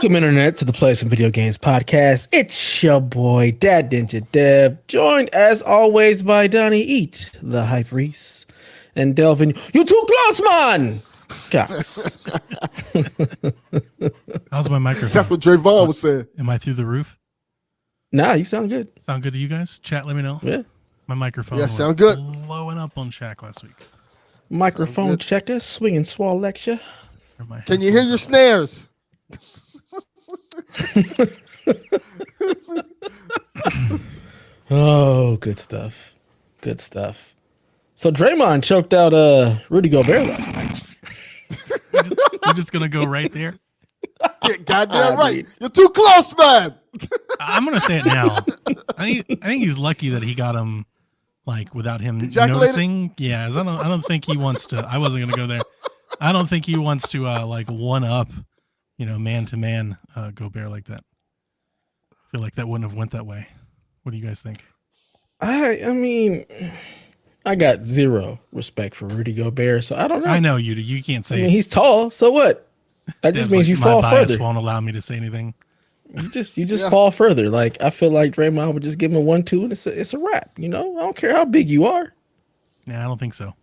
Welcome, Internet, to the Play Some Video Games podcast. It's your boy, Dad Ninja Dev, joined as always by Donnie Eat, the Hype Reese, and Delvin. You too close, man! Guys. How's my microphone? That's what Trayvon was saying. Am I through the roof? Nah, you sound good. Sound good to you guys? Chat, let me know. Yeah. My microphone Yeah, sound good. blowing up on Shaq last week. Microphone checker, swinging swall lecture. Can you hear your snares? Oh, good stuff. Good stuff. So Draymond choked out Rudy Gobert last night. We're just going to go right there. Yeah, goddamn right. You're too close, man. I'm going to say it now. I think he's lucky that he got him like without him Ejaculated? noticing. Yeah, I don't think he wants to. I wasn't going to go there. I don't think he wants to like one up, man to man Gobert like that. I feel like that wouldn't have went that way. What do you guys think? I mean, I got zero respect for Rudy Gobert, so I don't know. I know you do. You can't say. I mean, he's tall, so what? That just means you fall my bias further. won't allow me to say anything. You just fall further. Like, I feel like Draymond would just give him a 1-2 and it's a wrap. I don't care how big you are. Nah, I don't think so.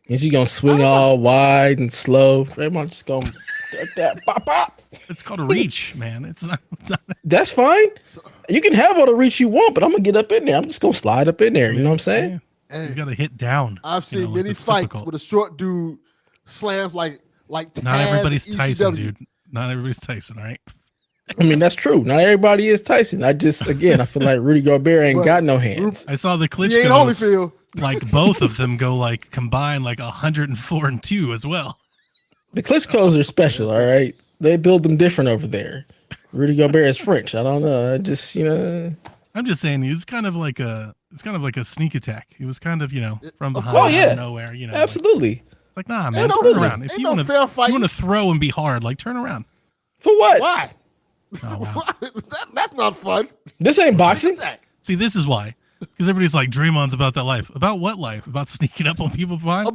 Is you gonna swing all wide and slow? Draymond just gonna like that, pop, pop. It's called a reach, man. It's not. That's fine. You can have all the reach you want, but I'm gonna get up in there. I'm just gonna slide up in there. You know what I'm saying? Yeah. He's got to hit down. I've seen many fights with a short dude slams like Taz. Not everybody's and Tyson, ECW. dude. Not everybody's Tyson, all right? I mean, that's true. Not everybody is Tyson. I feel like Rudy Gobert ain't got no hands. I saw the He ain't Klitschko's, Holyfield. like both of them go like combine like 104-2 as well. The Klitschko's are special, all right? They build them different over there. Rudy Gobert is French. I don't know. I'm just saying it's kind of like a sneak attack. It was kind of, from behind Oh, yeah. out of nowhere, Absolutely. It's like, nah, man, Ain't no turn fair- around. If ain't you no want fair fight. to throw and be hard, like turn around. For what? Why? Oh, wow. That's not fun. This ain't boxing. Attack. See, this is why. Because everybody's like, Draymond's about that life. About what life? About sneaking up on people behind?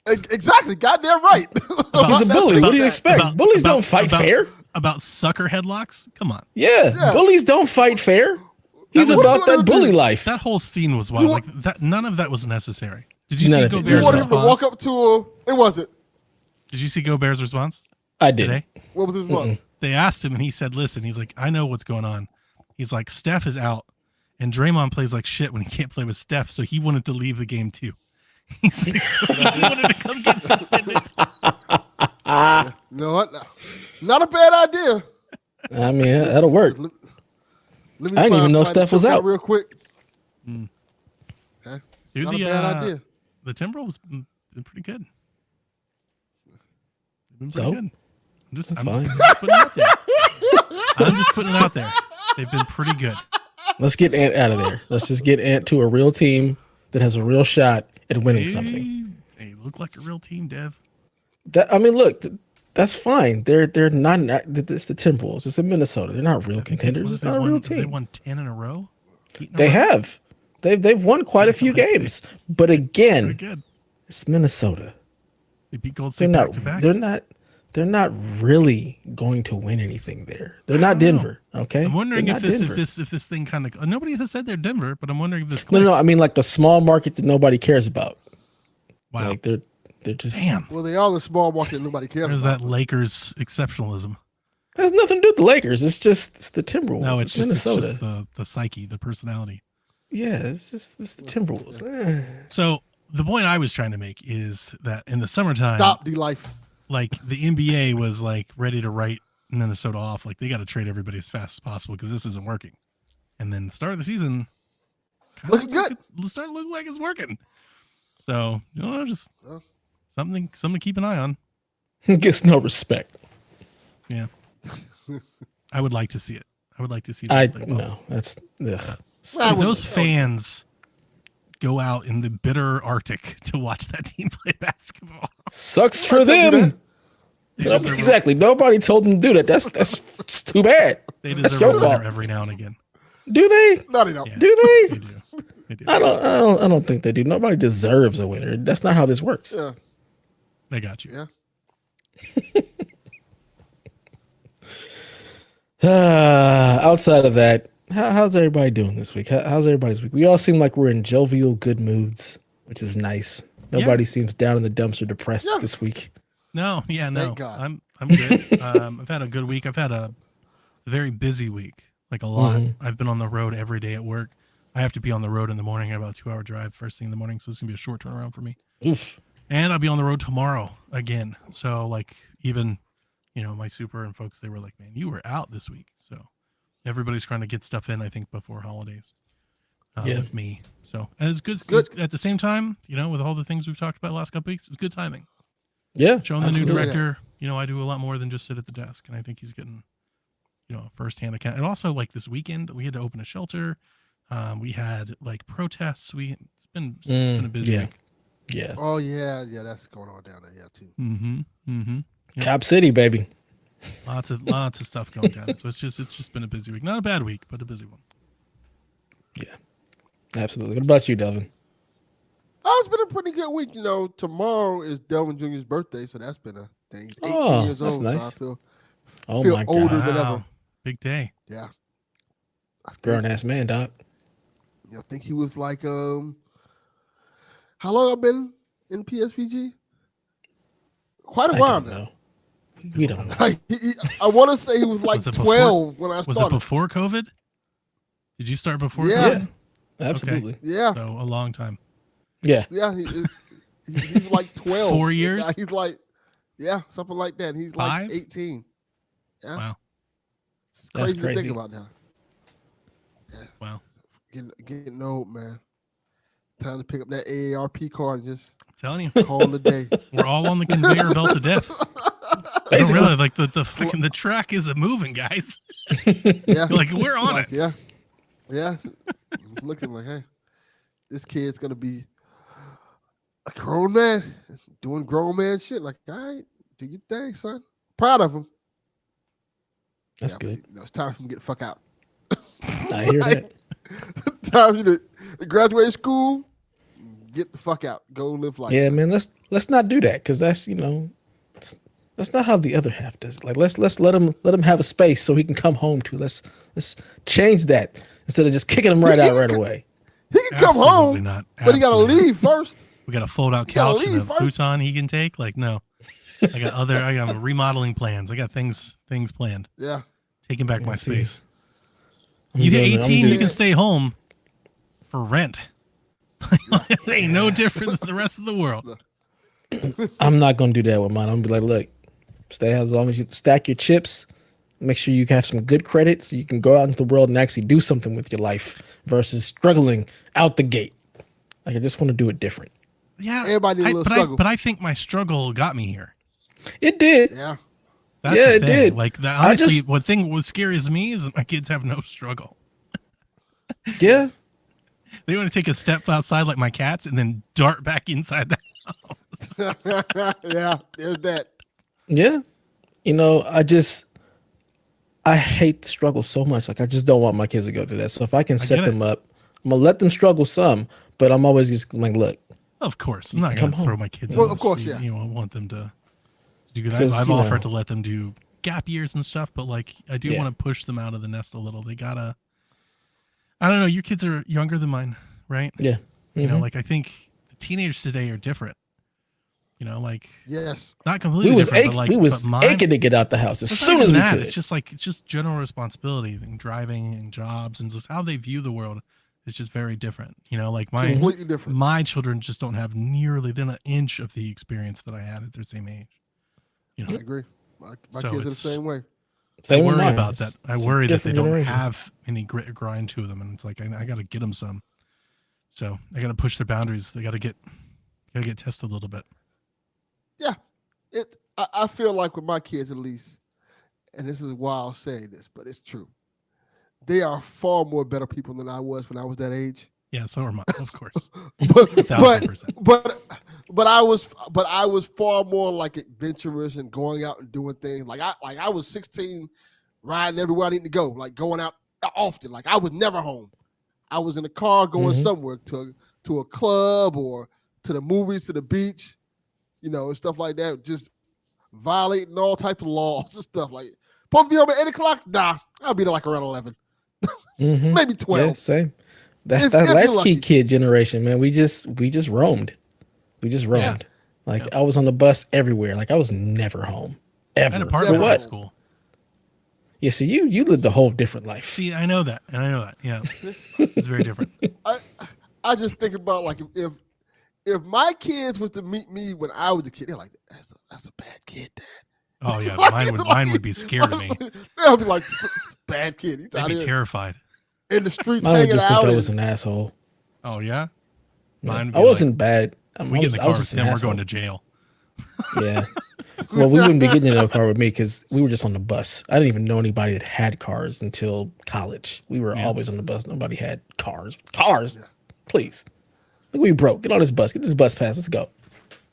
Exactly. Goddamn right. He's a bully. What do you expect? About- Bullies about- don't fight about- fair. About sucker headlocks? Come on. Yeah, bullies don't fight fair. He's was- about that bully life. That whole scene was wild. Like that, none of that was necessary. Did you None see of it. Gobert's You wanted him to response? walk up to It wasn't. Did you see Gobert's response I did. today? What was his response? They asked him, and he said, "Listen, he's like, I know what's going on. He's like, Steph is out, and Draymond plays like shit when he can't play with Steph, so he wanted to leave the game too. He's like, so he wanted to come get suspended. No, not a bad idea. I mean, that'll work. Let me I didn't even find know somebody Steph to was choke out. real quick. Dude, Not a bad idea. The Timberwolves been pretty good. They've been pretty So? good. That's I'm fine. just putting it out there. I'm just putting it out there. They've been pretty good. Let's get Ant out of there. Let's just get Ant to a real team that has a real shot at winning something. They look like a real team, Dev. Look, that's fine. They're not. It's the Timberwolves. It's in Minnesota. They're not real contenders. It's not a real They team. won 10 in a row. 8 in a They row? have. They've won quite a few games, but Pretty again, good. it's Minnesota. They beat Gold They're State not. back to back. They're not really going to win anything there. They're not Denver. Okay. I'm wondering They're if not Denver. this thing kind of nobody has said they're Denver, but I'm wondering if this. No. I mean, like the small market that nobody cares about. Wow. Like they're just. Damn. Well, they are the small market nobody cares There's about. that Lakers exceptionalism. It has nothing to do with the Lakers. It's the Timberwolves. No, it's just Minnesota. the psyche, the personality. Yeah, it's the Timberwolves. Eh. So the point I was trying to make is that in the summertime, Stop D-Life. like the NBA was like ready to write Minnesota off. Like they got to trade everybody as fast as possible because this isn't working. And then the start of the season, Looking good. It started looking like it's working. So just something to keep an eye on. Gets no respect. Yeah, I would like to see it. I would like to see that play well. No, that's ugh. That was- Those fans go out in the bitter Arctic to watch that team play basketball. Sucks for Nobody told you them. No, exactly. Nobody told them to do that. That's it's too bad. They That's deserve your a winner fault. every now and again. Do they? No, they don't. Yeah, Do they? They do. They do. I don't think they do. Nobody deserves a winner. That's not how this works. Yeah. They got you. Yeah. Outside of that, how's everybody doing this week? How's everybody's week? We all seem like we're in jovial, good moods, which is nice. Nobody seems down in the dumpster depressed this week. No. Thank God. I'm good. I've had a good week. I've had a very busy week, like a lot. I've been on the road every day at work. I have to be on the road in the morning, about a 2-hour drive first thing in the morning, so it's gonna be a short turnaround for me. Oof. And I'll be on the road tomorrow again. So like even, my super and folks, they were like, man, you were out this week. So everybody's trying to get stuff in, I think, before holidays. With me. So and it's good. At the same time, with all the things we've talked about the last couple weeks, it's good timing. Yeah. Showing the new director, I do a lot more than just sit at the desk. And I think he's getting, a firsthand account. And also like this weekend, we had to open a shelter. We had like protests. It's been a busy week. Yeah. Oh yeah, that's going on down there, too. Yep. Cap City, baby. Lots of stuff going down. So it's just been a busy week. Not a bad week, but a busy one. Yeah. Absolutely. What about you, Delvin? Oh, it's been a pretty good week. Tomorrow is Delvin Jr.'s birthday, so that's been a thing. He's 18 years that's old. nice. So I feel older than ever. Big day. Yeah. That's a grown-ass man, Doc. I think he was like, how long I've been in PSVG? Quite a while now. We don't know. I want to say he was like 12 when I started. Was it before COVID? Did you start before Yeah. COVID? Absolutely. Okay. Yeah. So a long time. Yeah. Yeah. He's like 12. 4 years? He's like, something like that. He's like 5? 18. Yeah. Wow. It's crazy to think about now. Yeah. Wow. Getting old, man. Time to pick up that AARP card and just I'm telling you, call it a day. we're all on the conveyor belt to death. Basically. No, really, like the track is a moving, guys. Yeah. Like we're on it. Yeah. Yeah. I'm looking like, hey, this kid's gonna be a grown man doing grown man shit. Like, all right, do your thing, son. Proud of him. That's good. It's time for him to get the fuck out. I hear that. Time for you to graduate school, get the fuck out, go live life. Yeah, man. Let's not do that because that's that's not how the other half does it. Like let's let him have a space so he can come home to. Let's change that instead of just kicking him right out right away. He can come home, not. But he gotta leave first. We got a fold out couch and a futon he can take. Like no, I got remodeling plans. I got things planned. Yeah, taking back my space. You get 18, you can stay home for rent. It ain't no different than the rest of the world. I'm not gonna do that with mine. I'm gonna be like, look, stay as long as you stack your chips. Make sure you have some good credit so you can go out into the world and actually do something with your life versus struggling out the gate. Like I just want to do it different. Yeah, everybody needs a little struggle. But I think my struggle got me here. It did. Yeah. That's it did. Like that. Honestly, what scares me is that my kids have no struggle. Yeah. They want to take a step outside like my cats and then dart back inside the house. Yeah, there's that. Yeah. I hate struggle so much. Like I just don't want my kids to go through that. So if I can set them up, I'm gonna let them struggle some, but I'm always just like, look. Of course. I'm not gonna throw my kids Well, of course, yeah. I want them to do good. I've offered to let them do gap years and stuff, but like I do want to push them out of the nest a little. They gotta, I don't know, your kids are younger than mine, right? Yeah. Mm-hmm. Like I think the teenagers today are different. Like yes, not completely different, but like we was aching to get out the house as soon as we could. It's just general responsibility and driving and jobs and just how they view the world is just very different. Like completely different. My children just don't have nearly than an inch of the experience that I had at their same age. I agree. My kids are the same way. I worry about that. I worry that they don't have any grit or grind to them, and it's like I got to get them some. So I got to push their boundaries. They got to get tested a little bit. Yeah, I feel like with my kids at least, and this is wild saying this, but it's true. They are far more better people than I was when I was that age. Yeah, so am I, of course. but I was far more like adventurous and going out and doing things. Like I was 16, riding everywhere I needed to go, like going out often. Like I was never home. I was in a car going somewhere to a club or to the movies, to the beach, and stuff like that. Just violating all types of laws and stuff like. Supposed to be home at 8 o'clock? Nah, I'll be there like around 11. Mhm. Maybe 12. Yeah, same. That's If that you're latchkey lucky. kid generation, man. We just roamed. We just roamed. Like Yeah. I was on the bus everywhere. Like I was never home. I had an Ever. For apartment in what? school. Yeah, see you lived a whole different life. See, I know that, and I know that. Yeah, it's very different. I just think about like if my kids was to meet me when I was a kid, they're like, that's a bad kid, Dad. Oh yeah, Like, mine would be scared of me. They'll be like, it's a bad kid. He's They'd out be here terrified. in the streets I would hanging just think out. I was an asshole. Oh yeah, Yeah. Mine would I be wasn't bad. we get in the car with just an him, we're asshole. going to jail. Yeah. Well, we wouldn't be getting in a car with me because we were just on the bus. I didn't even know anybody that had cars until college. We were always on the bus. Nobody had cars. Cars, please. Look, we broke. Get on this bus. Get this bus pass. Let's go.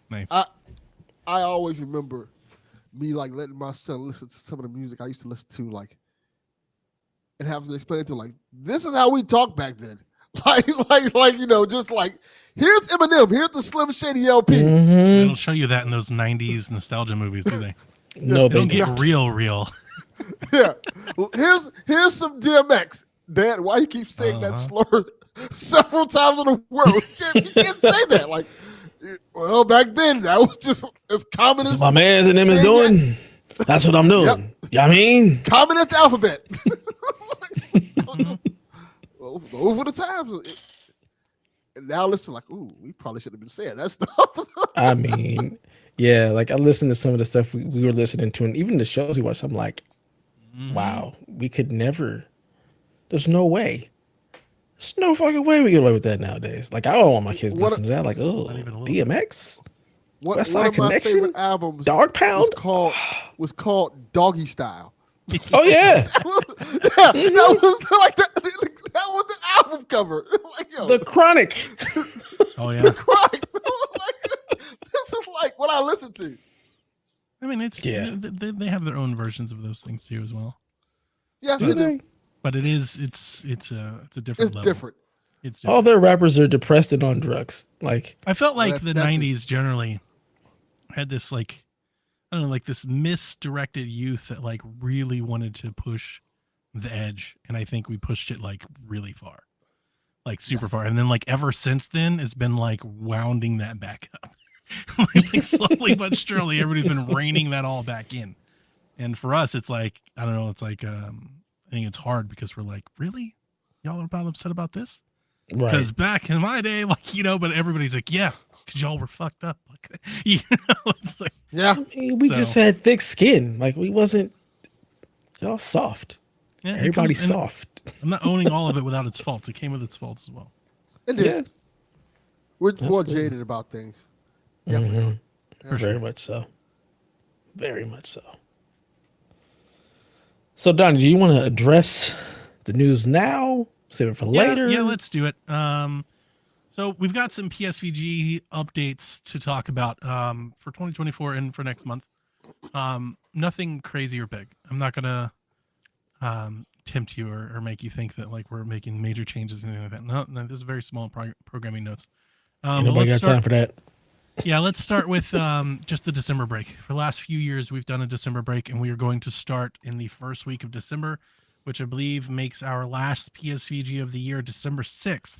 Nice. I always remember me like letting my son listen to some of the music I used to listen to, like, and having to explain to him, like, this is how we talked back then. Like, just like, here's Eminem, here's the Slim Shady LP. Mm-hmm. They don't show you that in those '90s nostalgia movies, do they? No, They don't they get don't. real. Yeah. Here's some DMX. Dad, why you keep saying that slur several times in a row? You can't say that. Like, well, back then that was just as common That's as what my man's and them is saying doing. That's what I'm doing. Yep. You know what I mean? common as the alphabet. Those were the times. And now listen, like, ooh, we probably should have been saying that stuff. I mean, yeah, like I listened to some of the stuff we were listening to, and even the shows we watched, I'm like, wow, we could never. There's no way. There's no fucking way we get away with that nowadays. Like, I don't want my kids listening to that. Like, oh, Not even a little. DMX? One West of Side my Connection? favorite albums Dog Pound? was called Doggy Style. Oh, yeah. That was like that was the album cover. Like, yo, The Chronic. Oh yeah. Chronic. Like, this is like what I listen to. I mean, it's they have their own versions of those things too as well. Yeah, Do they? But it's a different it's level. different. It's different. All their rappers are depressed and on drugs. Like, I felt like that- the that's it. '90s generally had this like, I don't know, like this misdirected youth that like really wanted to push the edge, and I think we pushed it like really far, like super far. And then like ever since then, it's been like wounding that back up, like slowly but surely. Everybody's been reining that all back in, and for us, it's like I don't know. It's like I think it's hard because we're like, really, y'all are about upset about this? right. Because back in my day, like, but everybody's like, yeah, because y'all were fucked up. Like, it's like, Yeah. I mean, we just had thick skin. Like, we wasn't, y'all soft. yeah, it Everybody's comes- and soft. I'm not owning all of it without its faults. It came with its faults as well. And Yeah. we're more Absolutely. jaded about things. Yeah, we are. For Very sure. much so. Very much so. So, Donnie, do you want to address the news now? Save it for later? Yeah, let's do it. So we've got some PSVG updates to talk about for 2024 and for next month. Nothing crazy or big. I'm not gonna tempt you or make you think that like we're making major changes and anything like that. No, this is very small programming notes. Ain't but nobody got let's time start- for that. Yeah, let's start with just the December break. For the last few years, we've done a December break, and we are going to start in the first week of December, which I believe makes our last PSVG of the year December 6th,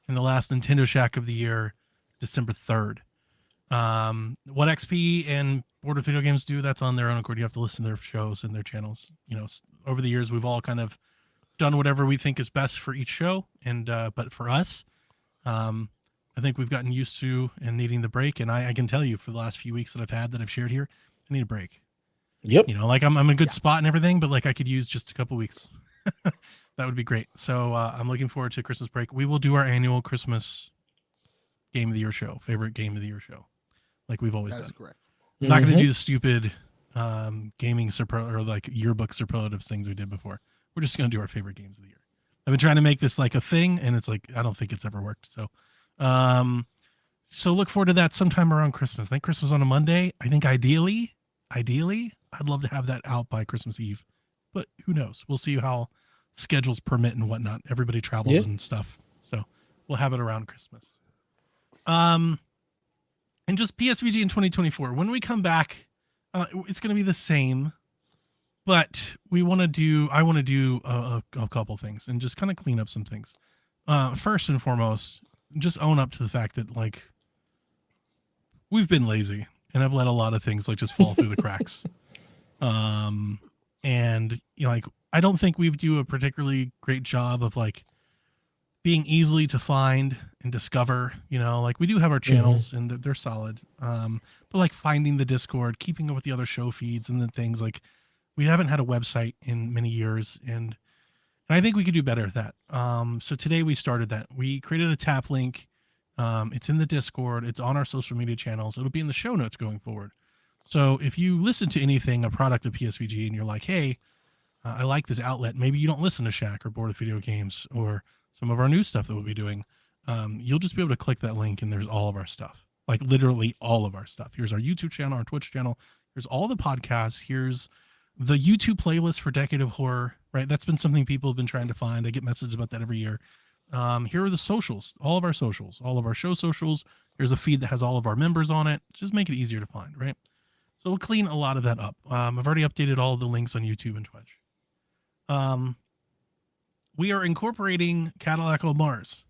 and the last Nintendo Shack of the year December 3rd. What XP and Board of Video Games do, that's on their own accord. You have to listen to their shows and their channels. Over the years, we've all kind of done whatever we think is best for each show, and but for us, I think we've gotten used to and needing the break. And I can tell you for the last few weeks that I've shared here, I need a break. Yep. Like I'm in a good spot and everything, but like I could use just a couple weeks. That would be great. So I'm looking forward to Christmas break. We will do our annual Christmas game of the year show, favorite game of the year show, like we've always That's done. correct. I'm not going to do the stupid gaming or like yearbook superlatives things we did before. We're just going to do our favorite games of the year. I've been trying to make this like a thing, and it's like I don't think it's ever worked. So look forward to that sometime around Christmas. I think Christmas on a Monday. I think ideally, I'd love to have that out by Christmas Eve, but who knows? We'll see how schedules permit and whatnot. Everybody travels and stuff, so we'll have it around Christmas. And just PSVG in 2024. When we come back, it's going to be the same but I want to do a couple things and just kind of clean up some things. First and foremost, just own up to the fact that like we've been lazy and I've let a lot of things like just fall through the cracks. And you know, like I don't think we do a particularly great job of like being easily to find and discover, you know, like we do have our channels and they're solid. But like finding the Discord, keeping up with the other show feeds and then things like we haven't had a website in many years. And I think we could do better at that. So today we started that. We created a tap link. It's in the Discord. It's on our social media channels. It'll be in the show notes going forward. So if you listen to anything, a product of PSVG, and you're like, hey, I like this outlet. Maybe you don't listen to Shaq or Board of Video Games or some of our new stuff that we'll be doing. You'll just be able to click that link and there's all of our stuff, like literally all of our stuff. Here's our YouTube channel, our Twitch channel. Here's all the podcasts. Here's the YouTube playlist for Decade of Horror, right? That's been something people have been trying to find. I get messages about that every year. Here are the socials, all of our socials, all of our show socials. Here's a feed that has all of our members on it. Just make it easier to find, right? So we'll clean a lot of that up. I've already updated all of the links on YouTube and Twitch. We are incorporating Cadillac on Mars,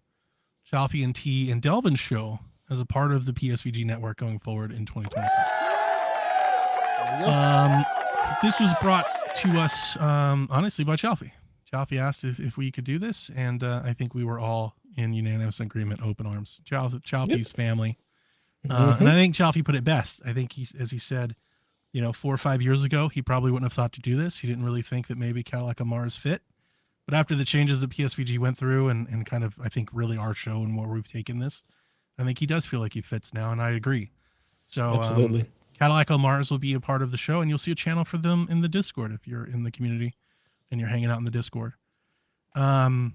Chalfie and T and Delvin's show as a part of the PSVG network going forward in 2025. This was brought to us, honestly, by Chalfie. Chalfie asked if we could do this, and I think we were all in unanimous agreement, open arms. Chalfie's family. And I think Chalfie put it best. I think as he said, you know, 4 or 5 years ago, he probably wouldn't have thought to do this. He didn't really think that maybe Cadillac on Mars fit. But after the changes that PSVG went through and kind of, I think, really our show and where we've taken this, I think he does feel like he fits now, and I agree. So absolutely. Cadillac on Mars will be a part of the show, and you'll see a channel for them in the Discord if you're in the community and you're hanging out in the Discord. So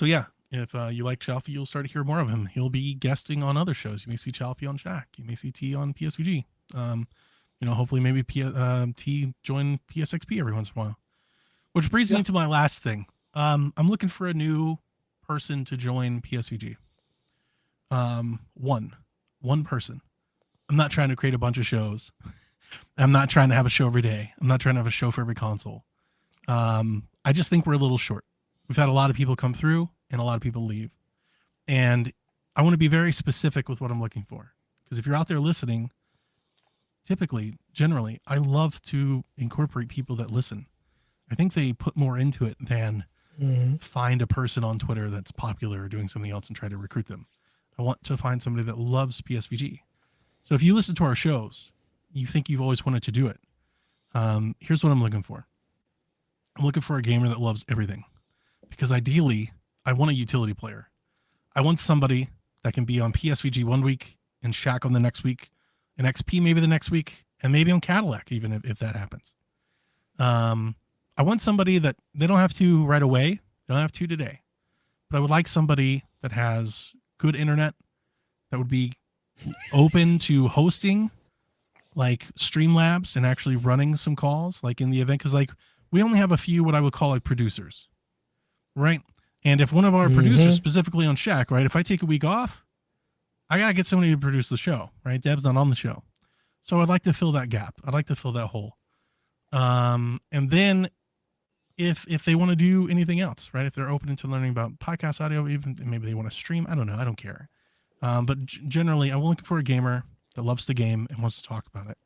yeah, if you like Chalfie, you'll start to hear more of him. He'll be guesting on other shows. You may see Chalfie on Shaq. You may see T on PSVG. You know, hopefully maybe T join PSXP every once in a while. Which brings me to my last thing. I'm looking for a new person to join PSVG. One person. I'm not trying to create a bunch of shows. I'm not trying to have a show every day. I'm not trying to have a show for every console. I just think we're a little short. We've had a lot of people come through and a lot of people leave. And I want to be very specific with what I'm looking for. Because if you're out there listening, generally, I love to incorporate people that listen. I think they put more into it than find a person on Twitter that's popular or doing something else and try to recruit them. I want to find somebody that loves PSVG. So if you listen to our shows, you think you've always wanted to do it. Here's what I'm looking for. I'm looking for a gamer that loves everything. Because ideally, I want a utility player. I want somebody that can be on PSVG one week and Shaq on the next week, and XP maybe the next week, and maybe on Cadillac even if that happens. I want somebody that they don't have to right away. They don't have to today. But I would like somebody that has good internet, that would be open to hosting like Streamlabs and actually running some calls like in the event. Because like we only have a few what I would call like producers, right? And if one of our producers, specifically on Shaq, right, if I take a week off, I got to get somebody to produce the show, right? Dev's not on the show. So I'd like to fill that gap. I'd like to fill that hole. And then if they want to do anything else, right? If they're open to learning about podcast audio, even maybe they want to stream, I don't know. I don't care. But generally, I'm looking for a gamer that loves the game and wants to talk about it.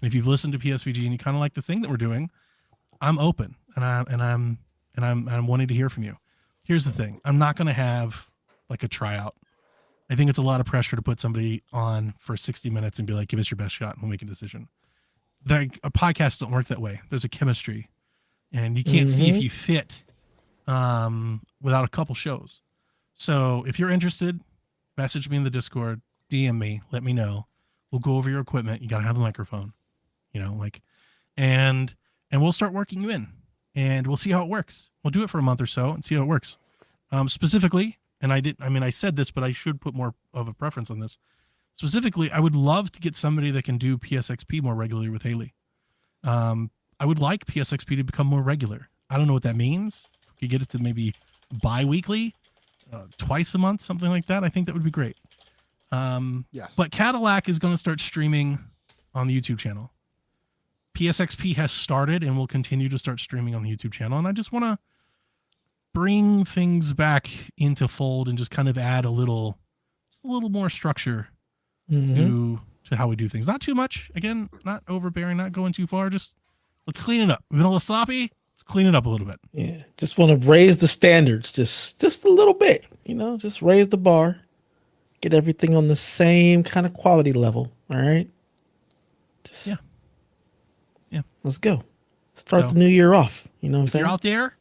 And if you've listened to PSVG and you kind of like the thing that we're doing, I'm open and I'm wanting to hear from you. Here's the thing. I'm not going to have like a tryout. I think it's a lot of pressure to put somebody on for 60 minutes and be like, give us your best shot and we'll make a decision. A podcast don't work that way. There's a chemistry and you can't see if you fit without a couple shows. So if you're interested, message me in the Discord, DM me, let me know. We'll go over your equipment. You got to have a microphone, you know, like, and we'll start working you in and we'll see how it works. We'll do it for a month or so and see how it works. Specifically, and I said this, but I should put more of a preference on this. Specifically, I would love to get somebody that can do PSXP more regularly with Haley. I would like PSXP to become more regular. I don't know what that means. If we could get it to maybe bi-weekly, twice a month, something like that. I think that would be great. Yes. But Cadillac is going to start streaming on the YouTube channel. PSXP has started and will continue to start streaming on the YouTube channel. And I just want to bring things back into fold and just kind of add a little more structure to how we do things. Not too much. Again, not overbearing, not going too far. Just let's clean it up. We've been a little sloppy. Let's clean it up a little bit. Yeah. Just want to raise the standards just a little bit, just raise the bar, get everything on the same kind of quality level. All right. Yeah. Let's go. Start the new year off. You know what I'm saying? If you're out there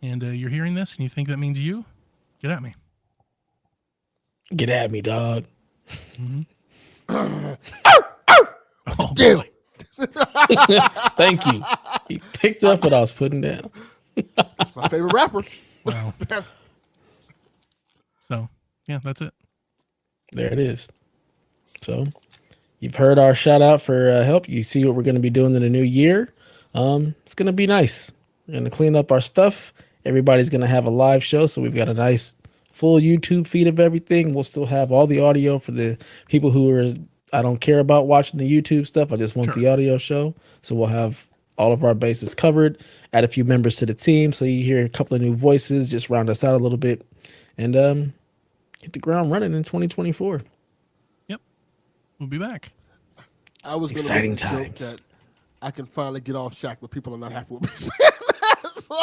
and you're hearing this and you think that means you, get at me. Get at me, dog. Oh, Damn. Thank you. He picked up what I was putting down. That's my favorite rapper. Wow. So, yeah, that's it. There it is. So, you've heard our shout out for help. You see what we're going to be doing in the new year. It's going to be nice. We're going to clean up our stuff. Everybody's going to have a live show. So we've got a nice full YouTube feed of everything. We'll still have all the audio for the people who are, I don't care about watching the YouTube stuff. I just want the audio show. So we'll have all of our bases covered. Add a few members to the team. So you hear a couple of new voices, just round us out a little bit and hit the ground running in 2024. Yep. We'll be back. I was Exciting gonna make a joke times. that I can finally get off Shaq, but people are not happy with me saying that. So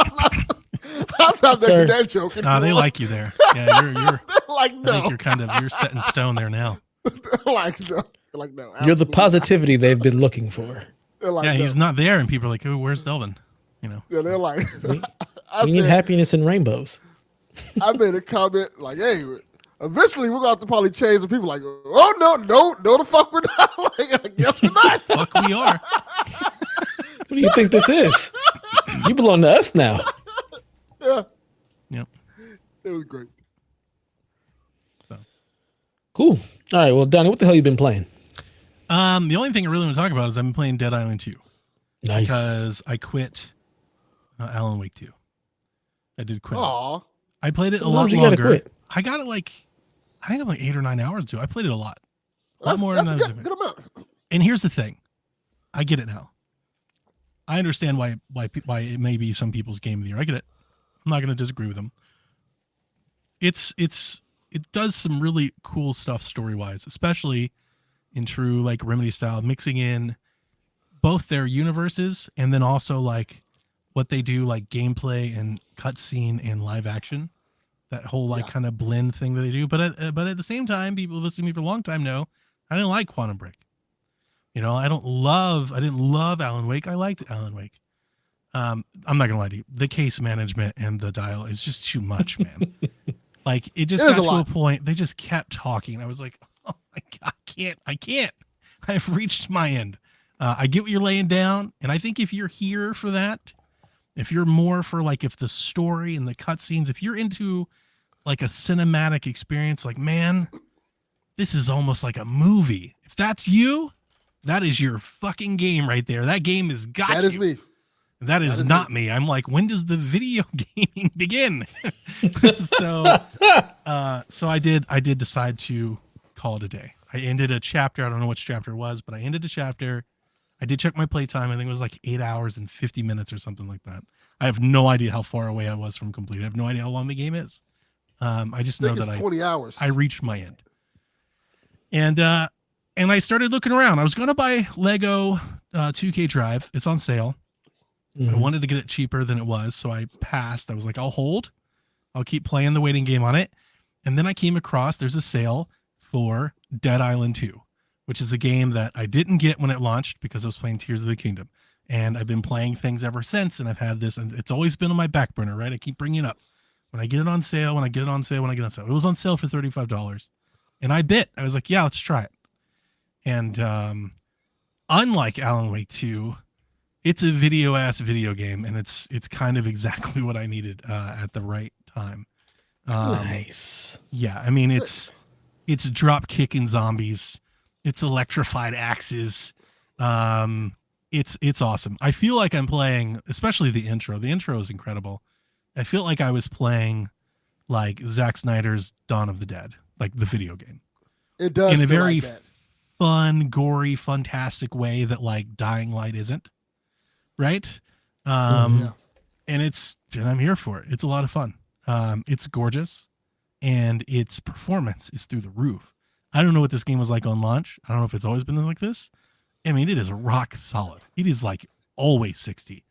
I'm not Sir. making that joke. They like you there. Yeah, you're They're like, I think no. you're set in stone there now. They're like, no. They're like, no. You're the absolutely positivity they've been looking for. not. They're like, Yeah, no. he's not there, and people are like, "Oh, where's Delvin?" Yeah, they're like, We need happiness and rainbows. I made a comment like, hey, eventually we're going to have to probably change. And people like, oh, no, the fuck we're not. Like, I guess we're not. Fuck, we are. What do you think this is? You belong to us now. Yeah, Yep. it was great. Cool. All right. Well, Donnie, what the hell you been playing? The only thing I really want to talk about is I've been playing Dead Island 2 Nice. because I quit Alan Wake 2. I did quit. Aw. I played it a Sometimes lot you gotta longer. quit. I got it I think I'm like 8 or 9 hours too. I played it a lot. A lot That's, more that's than a I was. good amount. And here's the thing. I get it now. I understand why it may be some people's game of the year. I get it. I'm not going to disagree with them. It does some really cool stuff story-wise, especially in true like Remedy style, mixing in both their universes and then also like what they do like gameplay and cutscene and live action. That whole like kind of blend thing that they do. But at the same time, people who listen to me for a long time know I didn't like Quantum Break. I didn't love Alan Wake. I liked Alan Wake. I'm not gonna lie to you. The case management and the dial is just too much, man. Like it just got to a point. They just kept talking. I was like, oh my God, I can't. I've reached my end. I get what you're laying down, and I think if you're here for that, if you're more for like if the story and the cutscenes, if you're into like a cinematic experience, like man, this is almost like a movie. If that's you, that is your fucking game right there. That game has got you. That is me. That is not me. I'm like, when does the video gaming begin? So I did decide to call it a day. I ended a chapter. I don't know which chapter it was, but I ended a chapter. I did check my playtime. I think it was like 8 hours and 50 minutes or something like that. I have no idea how far away I was from complete. I have no idea how long the game is. I just know that 20 hours. I reached my end. And I started looking around. I was going to buy Lego 2K Drive. It's on sale. I wanted to get it cheaper than it was, so I passed. I was like, I'll hold. I'll keep playing the waiting game on it. And then I came across there's a sale for Dead Island 2, which is a game that I didn't get when it launched because I was playing Tears of the Kingdom. And I've been playing things ever since, and I've had this, and it's always been on my back burner, right? I keep bringing it up. When I get it on sale, when I get it on sale. It was on sale for $35. And I bit. I was like, yeah, let's try it. And unlike Alan Wake 2, it's a video game, and it's kind of exactly what I needed at the right time. Nice. Yeah, I mean it's drop kicking zombies, it's electrified axes. It's awesome. I feel like I'm playing, especially the intro. The intro is incredible. I feel like I was playing like Zack Snyder's Dawn of the Dead, like the video game. It does in a feel very like that. fun, gory, fantastic way that like Dying Light isn't, right? Yeah. And I'm here for it. It's a lot of fun. It's gorgeous, and its performance is through the roof. I don't know what this game was like on launch. I don't know if it's always been like this. I mean, it is rock solid. It is like always 60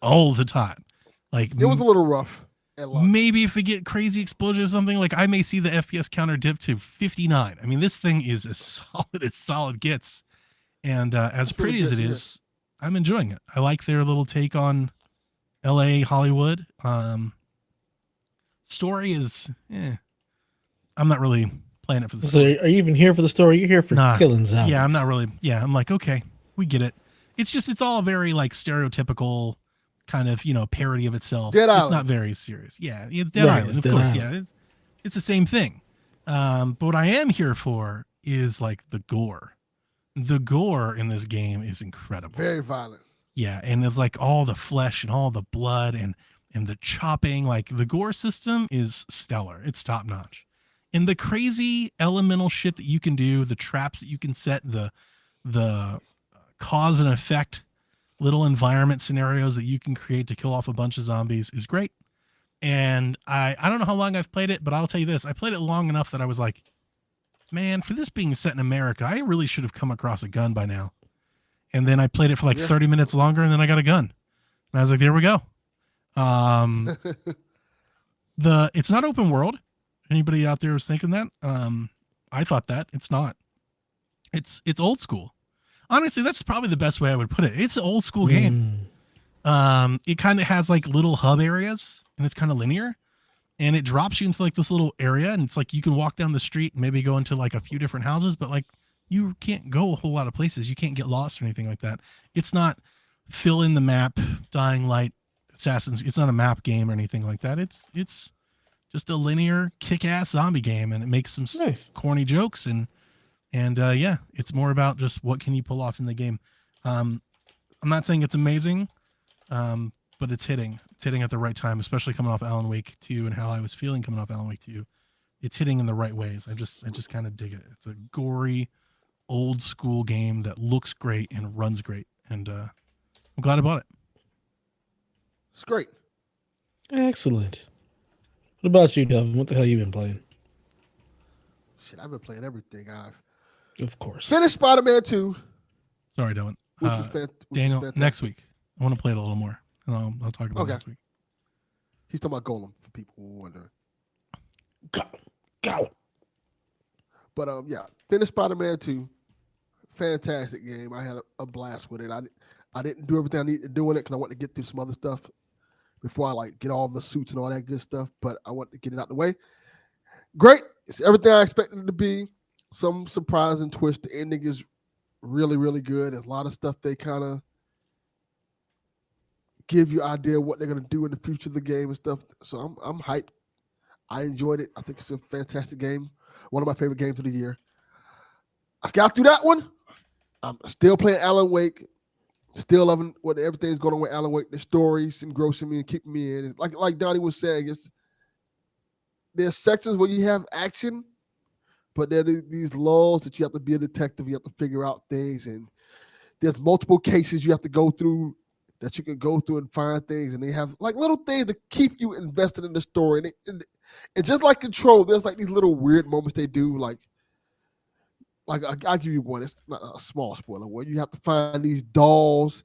all the time. Like It was a little rough at launch. maybe if we get crazy explosion or something, like I may see the FPS counter dip to 59. I mean, this thing is as solid as solid gets. And as pretty as it is, I'm enjoying it. I like their little take on LA, Hollywood. Story is, I'm not really playing it for the story. So are you even here for the story? You're here for killing zombies. Yeah, I'm not really. Yeah, I'm like, okay, we get it. It's all very like stereotypical kind of, parody of itself. Dead Island. It's not very serious. Yeah, it's Dead Island, of course. Yeah, it's the same thing. But what I am here for is like the gore. The gore in this game is incredible. Very violent. Yeah, and it's like all the flesh and all the blood and the chopping. Like the gore system is stellar. It's top notch. And the crazy elemental shit that you can do, the traps that you can set, the cause and effect little environment scenarios that you can create to kill off a bunch of zombies is great. And I don't know how long I've played it, but I'll tell you this. I played it long enough that I was like, man, for this being set in America, I really should have come across a gun by now. And then I played it for like 30 minutes longer, and then I got a gun. And I was like, there we go. It's not open world. Anybody out there was thinking that? I thought that. It's not. It's old school. Honestly, that's probably the best way I would put it. It's an old school game. It kind of has like little hub areas, and it's kind of linear. And it drops you into like this little area, and it's like you can walk down the street and maybe go into like a few different houses, but like you can't go a whole lot of places. You can't get lost or anything like that. It's not fill in the map, Dying Light, Assassins. It's not a map game or anything like that. It's just a linear kick-ass zombie game, and it makes some corny jokes and yeah, it's more about just what can you pull off in the game. I'm not saying it's amazing, but it's hitting at the right time, especially coming off Alan Wake 2 and how I was feeling coming off Alan Wake 2. It's hitting in the right ways. I just kind of dig it. It's a gory, old school game that looks great and runs great, and I'm glad I bought it. It's great. Excellent. What about you, Delvin? What the hell you been playing? Shit, I've been playing everything. Of course. Finished Spider-Man 2. Sorry, Dylan. Which was Daniel, next week. I want to play it a little more, and I'll talk about it next week. He's talking about Golem, for people who wonder. Golem. But yeah, finished Spider-Man 2. Fantastic game. I had a blast with it. I didn't do everything I needed to do in it because I wanted to get through some other stuff before I like get all the suits and all that good stuff. But I wanted to get it out the way. Great. It's everything I expected it to be. Some surprising twist. The ending is really, really good. There's a lot of stuff they kind of give you idea what they're going to do in the future of the game and stuff. So I'm hyped. I enjoyed it. I think it's a fantastic game. One of my favorite games of the year. I got through that one. I'm still playing Alan Wake. Still loving what everything's going on with Alan Wake. The stories engrossing me and keeping me in. It's like Donnie was saying, there's sections where you have action, but there are these lulls that you have to be a detective. You have to figure out things, and there's multiple cases you have to go through that you can go through and find things, and they have like little things to keep you invested in the story. And just like Control, there's like these little weird moments they do, like I'll give you one. It's not a small spoiler. Where you have to find these dolls,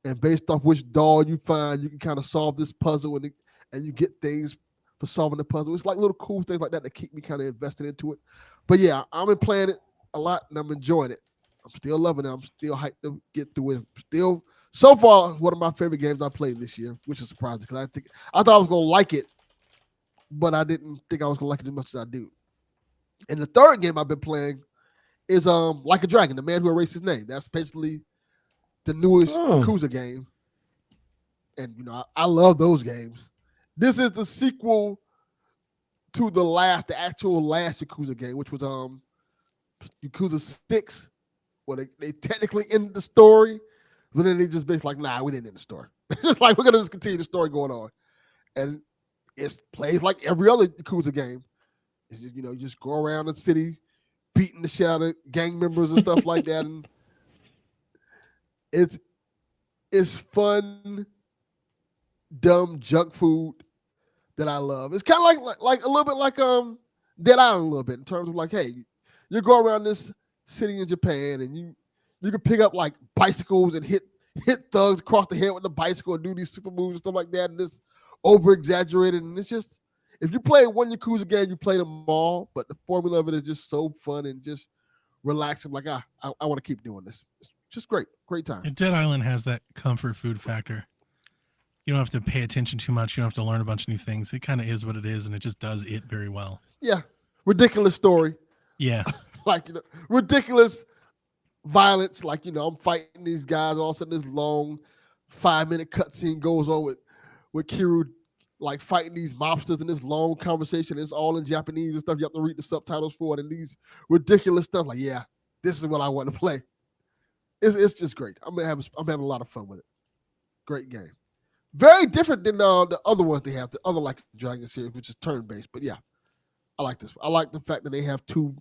and based off which doll you find, you can kind of solve this puzzle, and you get things for solving the puzzle. It's like little cool things like that keep me kind of invested into it. But yeah, I've been playing it a lot, and I'm enjoying it. I'm still loving it. I'm still hyped to get through it. Still, so far, one of my favorite games I played this year, which is surprising because I thought I was gonna like it, but I didn't think I was gonna like it as much as I do. And the third game I've been playing is Like a Dragon, The Man Who Erased His Name. That's basically the newest Yakuza game. And I love those games. This is the sequel to the actual last Yakuza game, which was Yakuza 6, where they technically ended the story, but then they just basically like, nah, we didn't end the story. It's like, we're gonna just continue the story going on. And it plays like every other Yakuza game. It's just, you just go around the city, beating the shit out of gang members and stuff like that. And it's fun, dumb junk food that I love. It's kind of like a little bit like Dead Island a little bit in terms of like, hey, you go around this city in Japan and you can pick up like bicycles and hit thugs across the head with the bicycle and do these super moves and stuff like that, and it's over exaggerated. And it's just, if you play one Yakuza game, you play them all, but the formula of it is just so fun and just relaxing. Like, I want to keep doing this. It's just great time. And Dead Island has that comfort food factor. You don't have to pay attention too much. You don't have to learn a bunch of new things. It kind of is what it is, and it just does it very well. Yeah, ridiculous story. Yeah. Like, ridiculous violence. Like, I'm fighting these guys. All of a sudden, this long 5-minute cutscene goes on with Kiryu, like fighting these mobsters in this long conversation. It's all in Japanese and stuff. You have to read the subtitles for it, and these ridiculous stuff. Like, yeah, this is what I want to play. It's just great. I'm having a lot of fun with it. Great game. Very different than the other ones they have, the other like Dragon series, which is turn-based. But yeah, I like this. I like the fact that they have two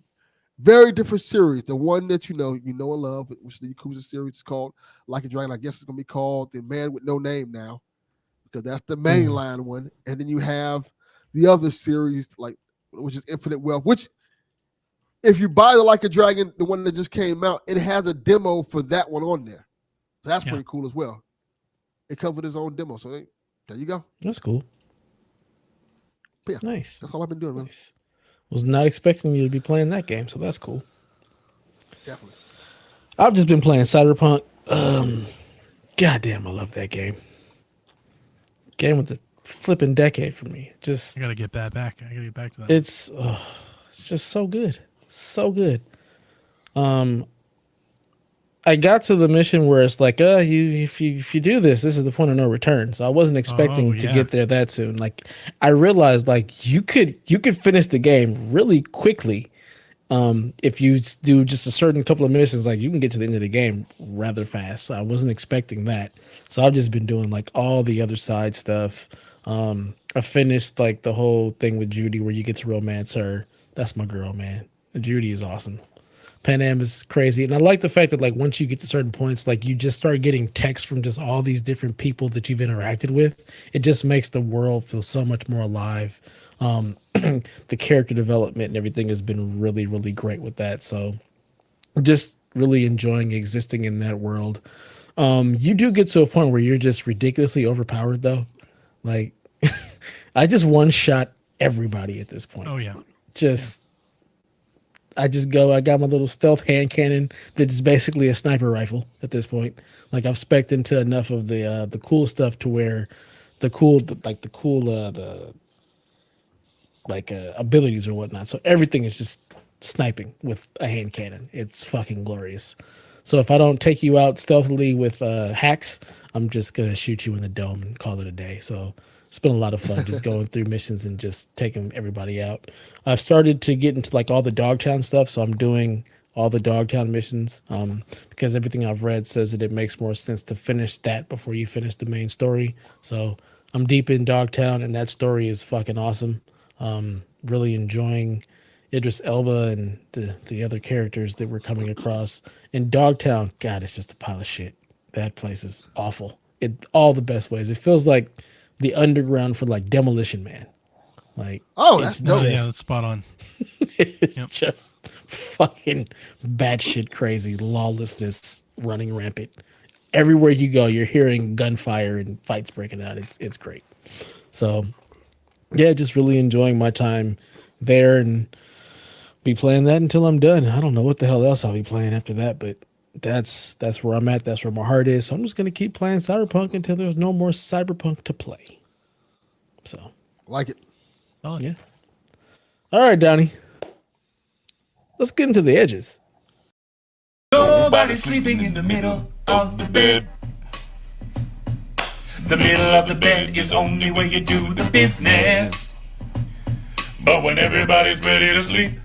very different series. The one that you know and love, which is the Yakuza series, is called Like a Dragon. I guess it's gonna be called The Man with No Name now, because that's the mainline one. And then you have the other series, which is Infinite Wealth, which if you buy the Like a Dragon, the one that just came out, it has a demo for that one on there. So that's pretty cool as well. It comes with its own demo. So there you go. That's cool. But yeah, nice. That's all I've been doing, man. Nice. Was not expecting you to be playing that game, so that's cool. Definitely. I've just been playing Cyberpunk. Goddamn, I love that game. Game with the flipping decade for me. Just I gotta get that back. I gotta get back to that. It's just so good. So good. I got to the mission where it's like, if you do this is the point of no return. So I wasn't expecting to get there that soon. Like, I realized like you could finish the game really quickly. If you do just a certain couple of missions, like you can get to the end of the game rather fast. So I wasn't expecting that. So I've just been doing like all the other side stuff. I finished like the whole thing with Judy where you get to romance her. That's my girl, man. Judy is awesome. Pan Am is crazy. And I like the fact that like once you get to certain points, like you just start getting texts from just all these different people that you've interacted with. It just makes the world feel so much more alive. The character development and everything has been really, really great with that. So just really enjoying existing in that world. You do get to a point where you're just ridiculously overpowered though. Like I just one-shot everybody at this point. Oh yeah. I got my little stealth hand cannon that's basically a sniper rifle at this point. Like I've spec'd into enough of the cool stuff to where abilities or whatnot. So everything is just sniping with a hand cannon. It's fucking glorious. So if I don't take you out stealthily with hacks, I'm just gonna shoot you in the dome and call it a day. So it's been a lot of fun just going through missions and just taking everybody out. I've started to get into like all the Dogtown stuff, so I'm doing all the Dogtown missions because everything I've read says that it makes more sense to finish that before you finish the main story. So I'm deep in Dogtown, and that story is fucking awesome. Really enjoying Idris Elba and the other characters that we're coming across. In Dogtown, God, it's just a pile of shit. That place is awful in all the best ways. It feels like the underground for like Demolition Man. Like, that's dope. Yeah, that's spot on. It's just fucking batshit crazy lawlessness running rampant. Everywhere you go, you're hearing gunfire and fights breaking out. It's great. So yeah, just really enjoying my time there and be playing that until I'm done. I don't know what the hell else I'll be playing after that, but that's where I'm at. That's where my heart is. So I'm just gonna keep playing Cyberpunk until there's no more Cyberpunk to play. So like it. Oh yeah. All right, Donnie. Let's get into the edges. Nobody's sleeping in the middle of the bed. The middle of the bed is only where you do the business. But when everybody's ready to sleep,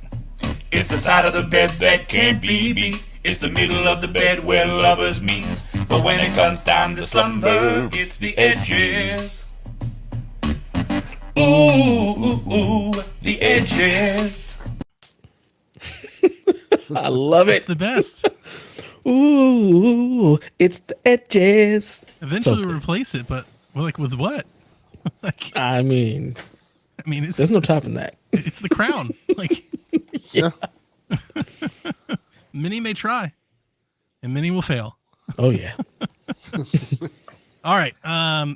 it's the side of the bed that can't be beat. It's the middle of the bed where lovers meet. But when it comes time to slumber, it's the edges. Ooh, ooh, ooh, the edges. I love It's it. the best. Ooh, it's the edges. Eventually So we'll good. replace it, but like with what? Like, I mean, I mean, it's there's no topping that. it's the crown. Like, Yeah. many may try, and many will fail. Oh yeah. All right.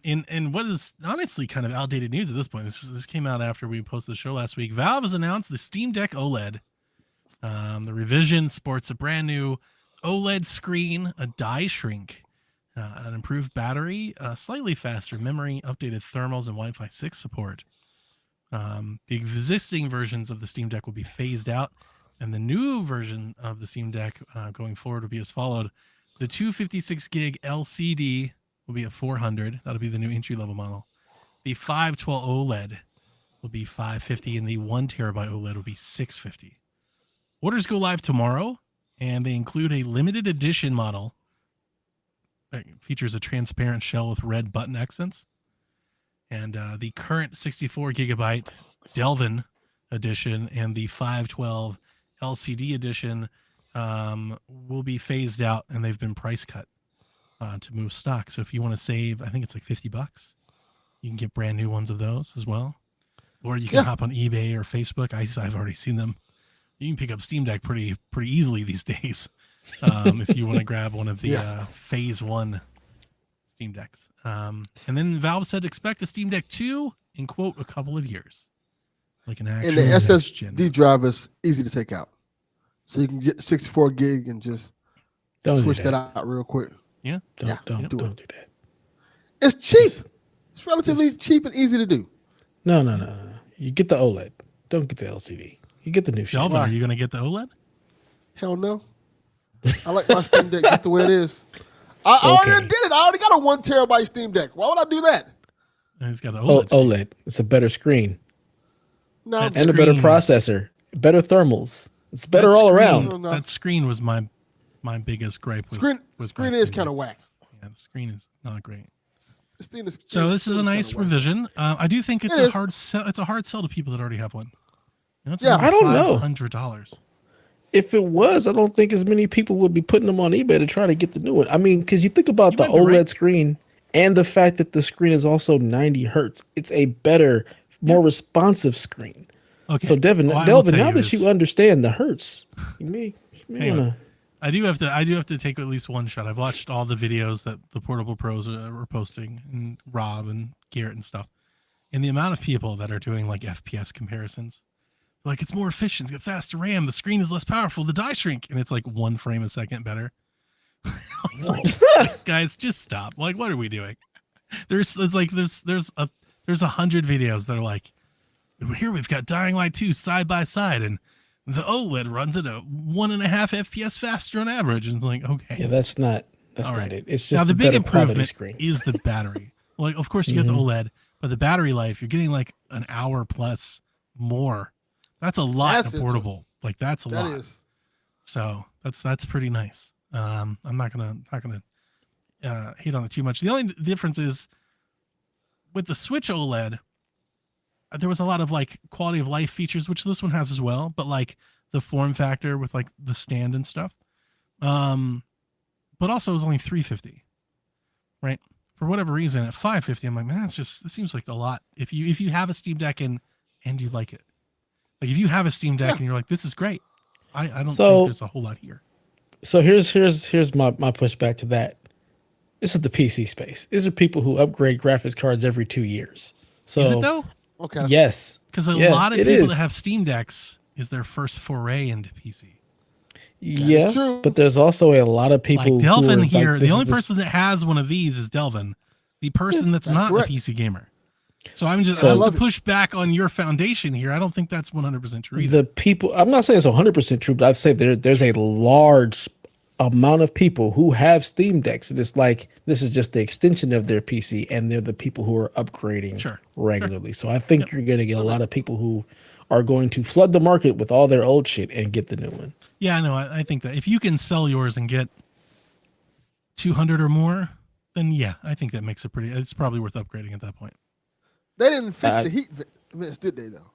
In what is honestly kind of outdated news at this point. This came out after we posted the show last week. Valve has announced the Steam Deck OLED. The revision sports a brand new OLED screen, a die shrink, an improved battery, slightly faster memory, updated thermals, and Wi-Fi 6 support. The existing versions of the Steam Deck will be phased out, and the new version of the Steam Deck going forward will be as followed. The 256 gig LCD will be at 400. That'll be the new entry level model. The 512 OLED will be 550, and the 1 terabyte OLED will be 650. Orders go live tomorrow, and they include a limited edition model that features a transparent shell with red button accents. And the current 64 gigabyte Delvin edition and the 512 LCD edition will be phased out, and they've been price cut to move stock. So if you want to save, I think it's like $50, you can get brand new ones of those as well. Or you can hop on eBay or Facebook. I've already seen them. You can pick up Steam Deck pretty easily these days if you want to grab one of the Phase 1 Steam Decks. And then Valve said expect a Steam Deck 2 in, quote, a couple of years. Like an actual And the next-gen. SSD drive is easy to take out. So you can get 64 gig and just switch that out real quick. Yeah. Don't do that. It's cheap. It's relatively cheap and easy to do. No. You get the OLED. Don't get the LCD. You get the new shit. Delvin, are you going to get the OLED? Hell no. I like my Steam Deck just the way it is. I already did it. I already got a 1 terabyte Steam Deck. Why would I do that? And he's got an OLED. OLED. It's a better screen. No, That And a better screen- processor. Better thermals. It's better That all screen- around. No. That screen was my biggest gripe with screen with my is Steam kind of Deck. whack. Yeah, the screen is not great. Steam So this is a nice kinda whack. revision. I do think it's It a is. hard sell. It's a hard sell to people that already have one. It's Yeah. I don't know. $500. If it was, I don't think as many people would be putting them on eBay to try to get the new one. I mean, because you think about the might be OLED right. screen and the fact that the screen is also 90 hertz. It's a better, more responsive screen. Okay. So Delvin, Well, I will tell now you that this. you understand the hertz, you may Hang on. wanna. I do have to take at least one shot. I've watched all the videos that the Portable Pros were posting, and Rob and Garrett and stuff. And the amount of people that are doing like FPS comparisons, like it's more efficient, it's got faster RAM, the screen is less powerful, the die shrink, and it's like 1 frame a second better. Like, guys, just stop. Like, what are we doing? There's 100 videos that are like, here we've got Dying Light 2 side by side, and the OLED runs at a 1.5 FPS faster on average. And it's like, okay. Yeah, that's not All right. it. It's Now just the a big better quality improvement screen. is the battery. Like, of course you get the OLED, but the battery life, you're getting like an hour plus more. That's a lot That's in a portable. Like that's a That lot. is. So that's pretty nice. I'm not gonna hate on it too much. The only difference is with the Switch OLED, there was a lot of like quality of life features, which this one has as well, but like the form factor with like the stand and stuff. But also it was only $350, right? For whatever reason, at $550, I'm like, man, this seems like a lot. If you have a Steam Deck and you like it, like if you have a Steam Deck and you're like, this is great, I don't think there's a whole lot here. So here's my pushback to that. This is the PC space. These are people who upgrade graphics cards every 2 years. So Is it though? Okay. yes, Because a Yeah, lot of it people is. that have Steam Decks is their first foray into PC. yeah, true. but there's also a lot of people Like Delvin who are here, like, the this only is the- person that has one of these is Delvin, the person that's not correct. a PC gamer. So I'm just So- I I have love to it. push back on your foundation here. I don't think that's 100% true. Either. the people. I'm not saying it's 100% true, but I'd say there's a large amount of people who have Steam Decks, and it's like this is just the extension of their PC, and they're the people who are upgrading Sure. regularly. So I think you're going to get a lot of people who are going to flood the market with all their old shit and get the new one. Yeah, I know. I think that if you can sell yours and get 200 or more, then yeah, I think that makes it pretty. It's probably worth upgrading at that point. They didn't fix the heat vents, did they though?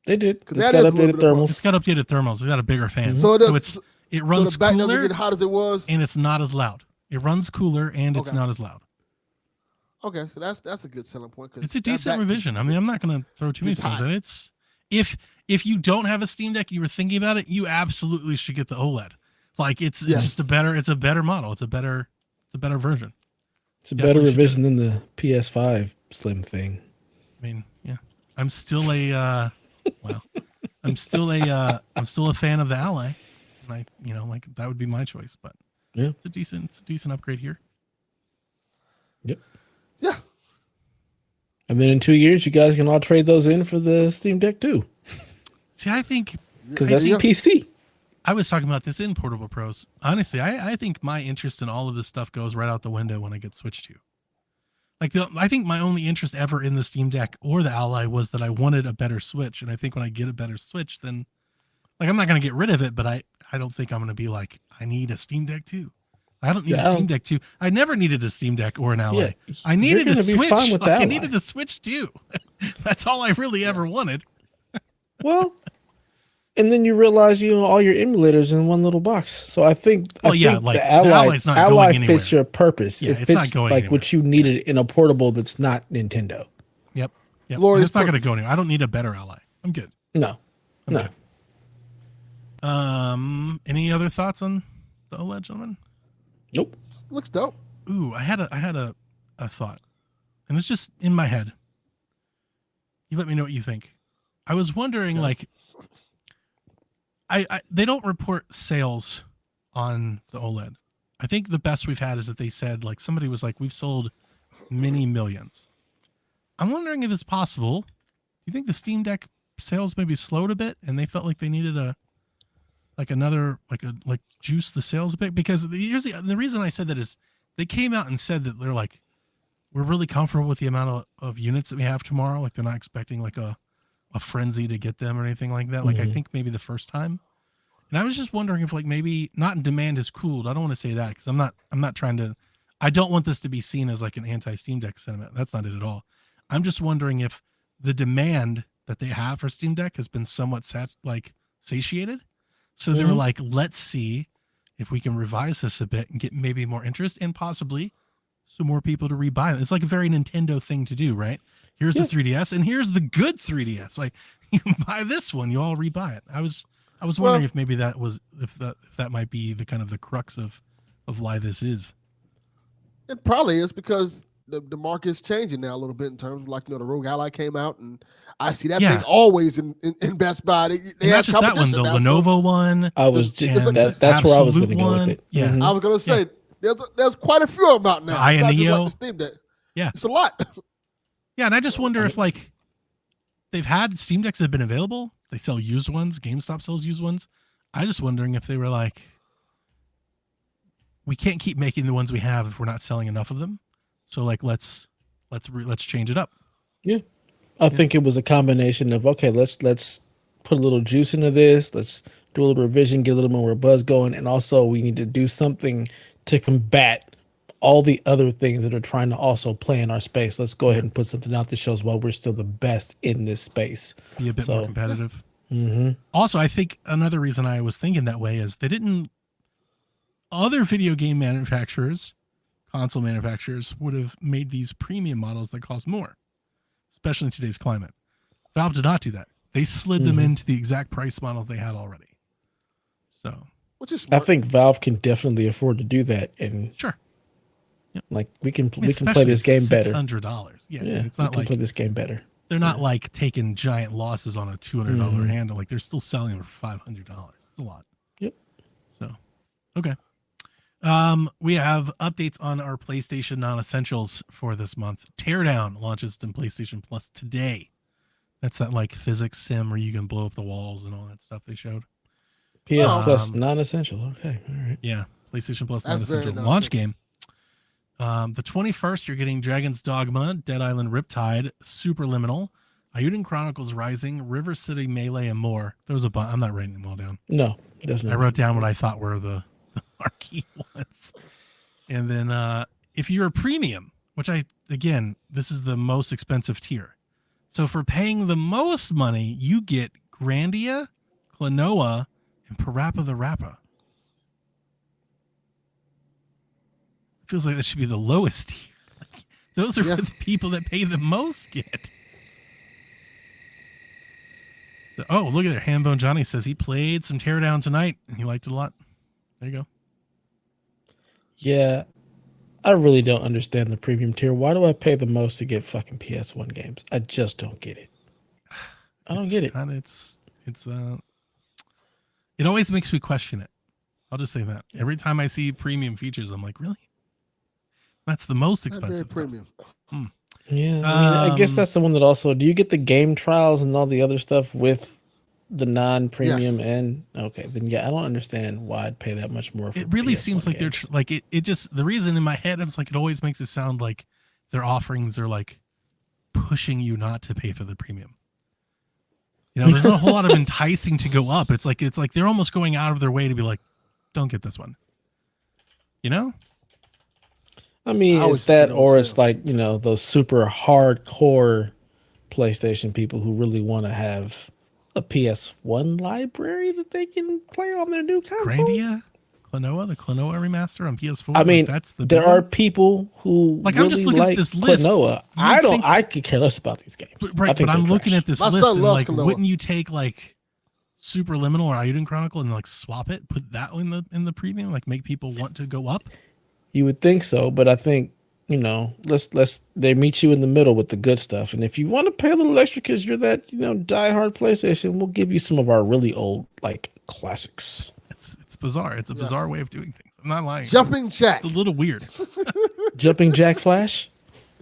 They did. 'Cause It's that got is a little updated bit of thermals. It's got updated thermals. It's got a bigger fan. So it does. It So runs the back doesn't cooler get hot as it was. and it's not as loud. It runs cooler and it's Okay. not as loud. Okay, so that's a good selling point. 'Cause It's a that decent back- revision. I mean, I'm not going to throw too many It's stones hot. at it. It's if you don't have a Steam Deck, you were thinking about it, you absolutely should get the OLED. Like it's Yes. just a better model. It's a better version. It's a better Definitely should revision than the PS5 Slim thing. I mean, yeah. I'm still a I'm still a fan of the Ally. And like that would be my choice, but Yeah. it's a decent upgrade here. Yep. Yeah. And then in 2 years, you guys can all trade those in for the Steam Deck too, See, I think because that's Yeah. PC. I was talking about this in Portable Pros. Honestly, I think my interest in all of this stuff goes right out the window when I get switched to. Like I think my only interest ever in the Steam Deck or the Ally was that I wanted a better Switch, and I think when I get a better Switch, then like I'm not going to get rid of it, but I don't think I'm going to be like I need a Steam Deck too. I don't need Yeah, a Steam Deck too. I never needed a Steam Deck or an Ally. Yeah, I needed you're a gonna be Switch. fine with the Like, I Ally. needed a Switch too. That's all I really ever wanted. Well, and then you realize all your emulators in one little box. So I think Well, yeah, think like, the the Ally Ally's not Ally going fits anywhere. your purpose. Yeah, it it's not fits going like anywhere. what you needed in a portable that's not Nintendo. Yep. Yep. Glorious It's not going to purpose. go anywhere. I don't need a better Ally. I'm good. No, no. Okay. Any other thoughts on the OLED, gentlemen? Nope. Looks dope. Ooh, I had a thought, and it's just in my head. You let me know what you think. I was wondering, like, I they don't report sales on the OLED. I think the best we've had is that they said, like, somebody was like, we've sold many millions. I'm wondering if it's possible. Do you think the Steam Deck sales maybe slowed a bit, and they felt like they needed juice the sales a bit? Because the reason I said that is they came out and said that they're like, we're really comfortable with the amount of units that we have tomorrow. Like they're not expecting like a frenzy to get them or anything like that. Like I think maybe the first time. And I was just wondering if like maybe not demand has cooled. I don't want to say that because I'm not trying to. I don't want this to be seen as like an anti-Steam Deck sentiment. That's not it at all. I'm just wondering if the demand that they have for Steam Deck has been somewhat satiated. So they were like, let's see if we can revise this a bit and get maybe more interest and possibly some more people to rebuy it. It's like a very Nintendo thing to do, right? Here's the 3DS and here's the good 3DS. Like you buy this one, you all rebuy it. I was wondering if maybe that was if that might be the kind of the crux of why this is. It probably is because the market's changing now a little bit in terms of like the Rogue Ally came out and I see that thing always in Best Buy. They have not just that one, the now, Lenovo one. I was and that's where I was going to Absolute go with one. it. Yeah. Mhm. I was gonna say there's quite a few of them out now. The It's not just Neo. like the Steam Deck. Yeah. It's a lot. Yeah, and I just wonder if like they've had Steam Decks that have been available. They sell used ones. GameStop sells used ones. I just wondering if they were like, we can't keep making the ones we have if we're not selling enough of them. So like let's change it up. Yeah, I think it was a combination of okay, let's put a little juice into this. Let's do a little revision, get a little more buzz going, and also we need to do something to combat all the other things that are trying to also play in our space. Let's go ahead and put something out that shows why we're still the best in this space. Be a bit more competitive. Mm-hmm. Also, I think another reason I was thinking that way is they didn't. Other video game manufacturers, console manufacturers, would have made these premium models that cost more, especially in today's climate. Valve did not do that. They slid them into the exact price models they had already. So, Which is I smart. think Valve can definitely afford to do that, and sure. like we can I mean, play this game better. $600. Yeah, Yeah, it's not we can like play this game better. they're not like taking giant losses on a $200 handle. Like they're still selling them for $500. It's a lot. Yep. So, okay. We have updates on our PlayStation non-essentials for this month. Teardown launches in PlayStation Plus today. That's that like physics sim where you can blow up the walls and all that stuff they showed. PS Plus non-essential. Okay, all right. Yeah, PlayStation Plus That's very non-essential launch non-essential. game. The 21st, you're getting Dragon's Dogma, Dead Island Riptide, Superliminal, Ayuden Chronicles Rising, River City Melee, and more. There was a bunch. I'm not writing them all down. No, definitely. I wrote down what I thought were the marquee ones. And then if you're a premium, which again, this is the most expensive tier. So for paying the most money, you get Grandia, Klonoa, and Parappa the Rappa. Feels like that should be the lowest tier. Like, those are for the people that pay the most get. So, oh, look at there. Hambone Johnny says he played some Teardown tonight and he liked it a lot. There you go. Yeah, I really don't understand the premium tier. Why do I pay the most to get fucking PS1 games? I just don't get it. I don't get it. It always makes me question it. I'll just say that. Every time I see premium features, I'm like, really? That's the most expensive. Premium. Yeah, I mean, I guess that's the one that also. Do you get the game trials and all the other stuff with the non-premium? Yes. And okay, then yeah, I don't understand why I'd pay that much more. For it really PS1 seems like games. they're like it just the reason in my head it's like it always makes it sound like their offerings are like pushing you not to pay for the premium. You know, there's not a whole lot of enticing to go up. It's like they're almost going out of their way to be like, don't get this one. You know? I mean, it's that, or it's like, you know, those super hardcore PlayStation people who really want to have a PS1 library that they can play on their new console. Grandia, Klonoa, the Klonoa remaster on PS4. I mean, that's the there are people who like, really I'm just looking like at this list. Klonoa. I could care less about these games. But I'm looking at this My list son and loves like, Klonoa. wouldn't you take like Superliminal or Ayuden Chronicle and like swap it, put that in the premium, like make people want to go up? You would think so, but I think, you know, they meet you in the middle with the good stuff. And if you want to pay a little extra because you're that, you know, diehard PlayStation, we'll give you some of our really old like classics. It's bizarre. It's a bizarre way of doing things. I'm not lying. Jumping Jack. It's a little weird. Jumping Jack Flash.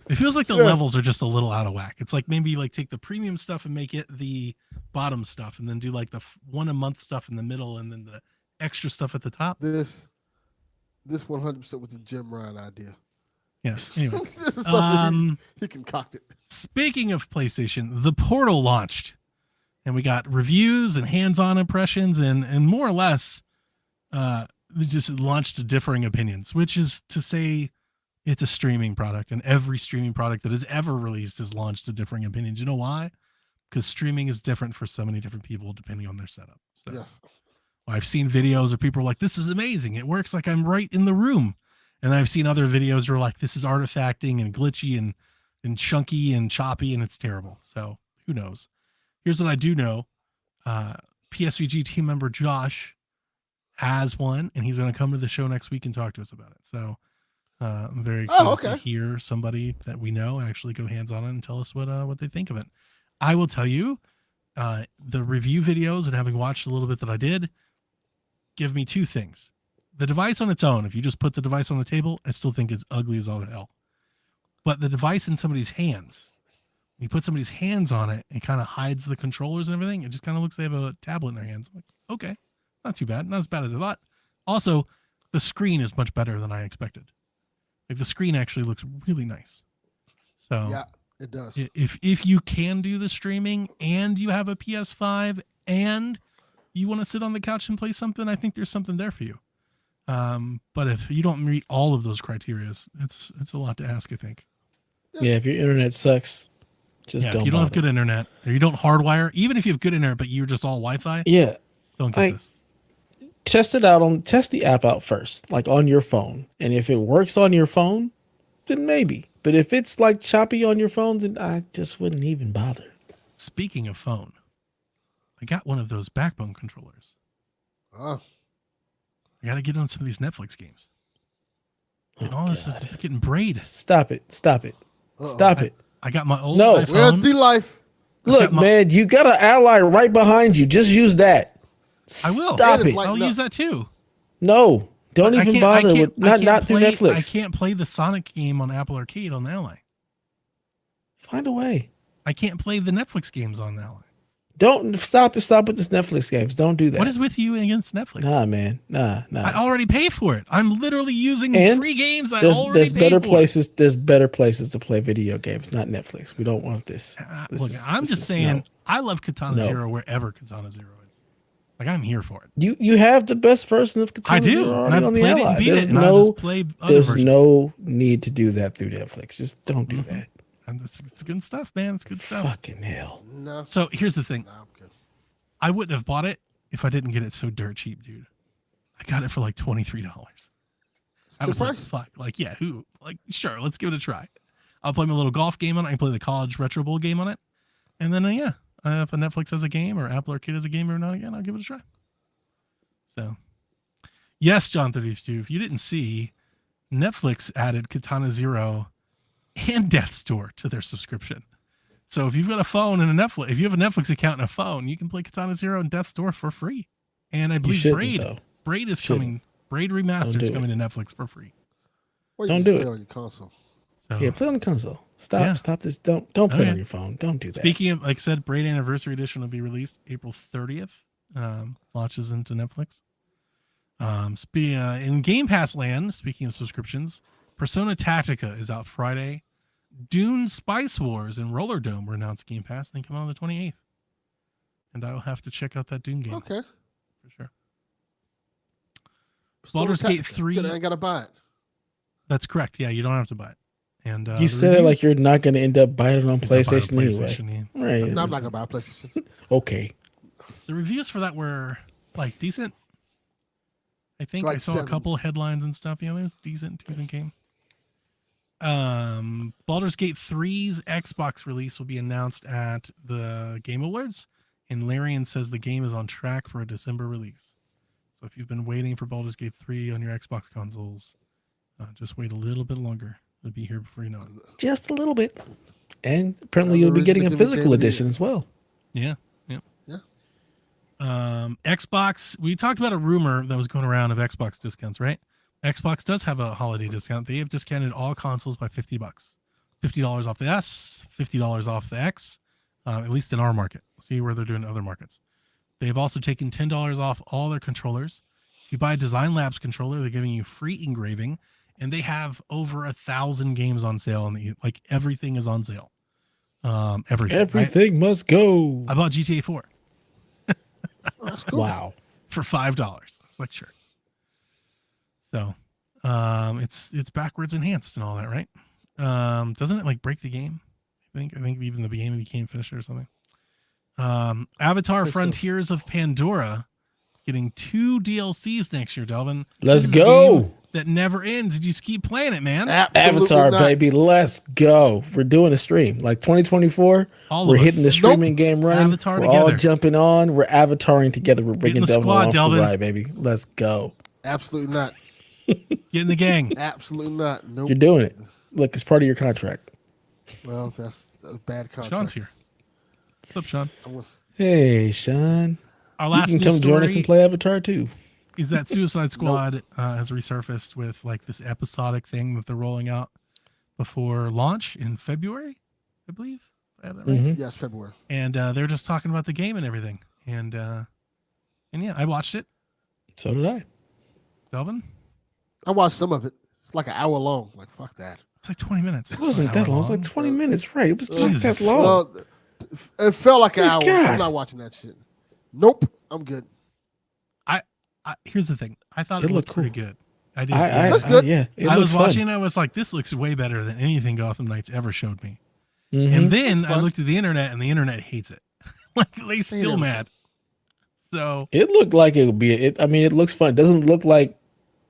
It feels like the levels are just a little out of whack. It's like maybe like take the premium stuff and make it the bottom stuff, and then do like the 1 a month stuff in the middle, and then the extra stuff at the top. This 100% was a Jim Ryan idea. Yeah. Anyway, This is something he concocted. speaking of PlayStation, the Portal launched, and we got reviews and hands-on impressions, and more or less, they just launched to differing opinions, which is to say, it's a streaming product, and every streaming product that has ever released has launched to differing opinions. You know why? Because streaming is different for so many different people depending on their setup. So, Yes. I've seen videos where people are like, "This is amazing. It works like I'm right in the room." And I've seen other videos where like, "This is artifacting and glitchy and chunky and choppy and it's terrible." So who knows? Here's what I do know. PSVG team member Josh has one, and he's going to come to the show next week and talk to us about it. So I'm very excited to hear somebody that we know actually go hands on it and tell us what they think of it. I will tell you, the review videos and having watched a little bit that I did, give me two things. The device on its own, if you just put the device on the table, I still think it's ugly as all hell. But the device in somebody's hands, you put somebody's hands on it and kind of hides the controllers and everything, it just kind of looks like they have a tablet in their hands. I'm like, okay, not too bad. Not as bad as I thought. Also, the screen is much better than I expected. Like, the screen actually looks really nice. So Yeah, it does. If you can do the streaming and you have a PS5 and you want to sit on the couch and play something, I think there's something there for you. But if you don't meet all of those criteria, it's a lot to ask, I think. Yeah, if your internet sucks, just don't. If you don't have good internet, or you don't hardwire, even if you have good internet but you're just all Wi-Fi, don't get this. Test the app out first, like on your phone. And if it works on your phone, then maybe. But if it's like choppy on your phone, then I just wouldn't even bother. Speaking of phone, I got one of those Backbone controllers. Oh. I got to get on some of these Netflix games. And all this stuff is getting braid. Stop it. I got my old No. iPhone. Well, D-Life. Look, man, you got an ally right behind you. Just use that. I will. Stop it. Like, I'll use that too. No, don't even bother with not through Netflix. I can't play the Sonic game on Apple Arcade on the Ally. Find a way. I can't play the Netflix games on the Ally. Don't stop with this Netflix games. Don't do that. What is with you against Netflix? Nah, man. Nah. I already pay for it. I'm literally using free games. There's better places. There's better places to play video games, not Netflix. We don't want this. I'm just saying. I love Katana Zero wherever Katana Zero is. Like, I'm here for it. You have the best version of Katana Zero already on the Ally. There's no need to do that through Netflix. Just don't do that. And it's good stuff, man. It's good stuff. Fucking hell. No, So here's the thing. no, I'm good. I wouldn't have bought it if I didn't get it so dirt cheap, dude. I got it for like $23. I was like, price. fuck. Like, yeah, who? Like, sure, let's give it a try. I'll play my little golf game on it. I can play the college retro bowl game on it. And then, yeah, if a Netflix has a game or Apple Arcade has a game every now and again, I'll give it a try. So, yes, John 32, if you didn't see, Netflix added Katana Zero and Death's Door to their subscription. So if you've got a phone and a Netflix, if you have a Netflix account and a phone, you can play Katana Zero and Death's Door for free. And I believe Braid is coming. Braid Remastered is coming to Netflix for free. Well, Don't you do just it. play on your console. So, Yeah, play on the console. Stop this. Don't play it Okay. on your phone. Don't do that. speaking of, like I said, Braid Anniversary Edition will be released April 30th. Launches into Netflix. In Game Pass land, speaking of subscriptions, Persona Tactica is out Friday. Dune Spice Wars and Roller Dome were announced Game Pass. They come out on the 28th. And I will have to check out that Dune game Okay. for sure. So Baldur's tactical. Gate 3. Good, I ain't gotta buy it. That's correct. Yeah, you don't have to buy it. And You the said it reviews- like you're not going to end up buying it on It's not buying PlayStation on anyway. PlayStation, yeah. Right. No, I'm not gonna buy a PlayStation. Okay. The reviews for that were like decent. I think I Like saw a sevens. couple headlines and stuff. Yeah, there's decent game. Baldur's Gate 3's Xbox release will be announced at the Game Awards, and Larian says the game is on track for a December release. So if you've been waiting for Baldur's Gate 3 on your Xbox consoles, just wait a little bit longer. It'll be here before you know it. Just a little bit. And apparently Well, you'll be the getting a original physical game edition is- as well. Yeah. Yeah. Xbox, we talked about a rumor that was going around of Xbox discounts, right? Xbox does have a holiday discount. They have discounted all consoles by $50. $50 off the S, $50 off the X, at least in our market. See where they're doing in other markets. They've also taken $10 off all their controllers. If you buy a Design Labs controller, they're giving you free engraving, and they have over 1,000 games on sale, and like everything is on sale. Everything. Everything must go. I bought GTA 4 Oh, that's cool. Wow. for $5. I was like, sure. So, it's backwards enhanced and all that, right? Doesn't it like break the game? I think even the game you can't finish it or something. Avatar think so. Frontiers of Pandora is getting 2 DLCs next year, Delvin. Let's This is a go. game that never ends. You just keep playing it, man. Absolutely Avatar, not. baby. Let's go. We're doing a stream. Like 2024, All we're of us. hitting the streaming game running. Avatar we're all together. jumping on. We're avataring together. We're bringing the Delvin squad, along for Delvin. the ride, baby. Let's go. Absolutely not. Get in the gang. Absolutely not. Nope. You're doing it. Look, it's part of your contract. Well, that's a bad contract. Sean's here. What's up, Sean? Hey, Sean. Our You last can news come join us story and play Avatar too. is that Suicide Squad has resurfaced with like this episodic thing that they're rolling out before launch in February, I believe. I have that right? Mhm. Yes, February. And they're just talking about the game and everything. And yeah, I watched it. So did I. Delvin, I watched some of it. It's like an hour long. Like, fuck that. it's like 20 minutes. It wasn't that long. It was like 20 minutes, right? It was not that Jesus. long. Well, it felt like an Good hour. God. I'm not watching that shit. Nope. I'm good. Here's the thing. I thought It it looked looked pretty cool. good. I did. That's good. yeah, it I looks was fun. watching and I was like, this looks way better than anything Gotham Knights ever showed me. Mhm. And then That's I fun. looked at the internet and the internet hates it. Like they still everything. mad. So It looked like it would be. I mean, it looks fun. It doesn't look like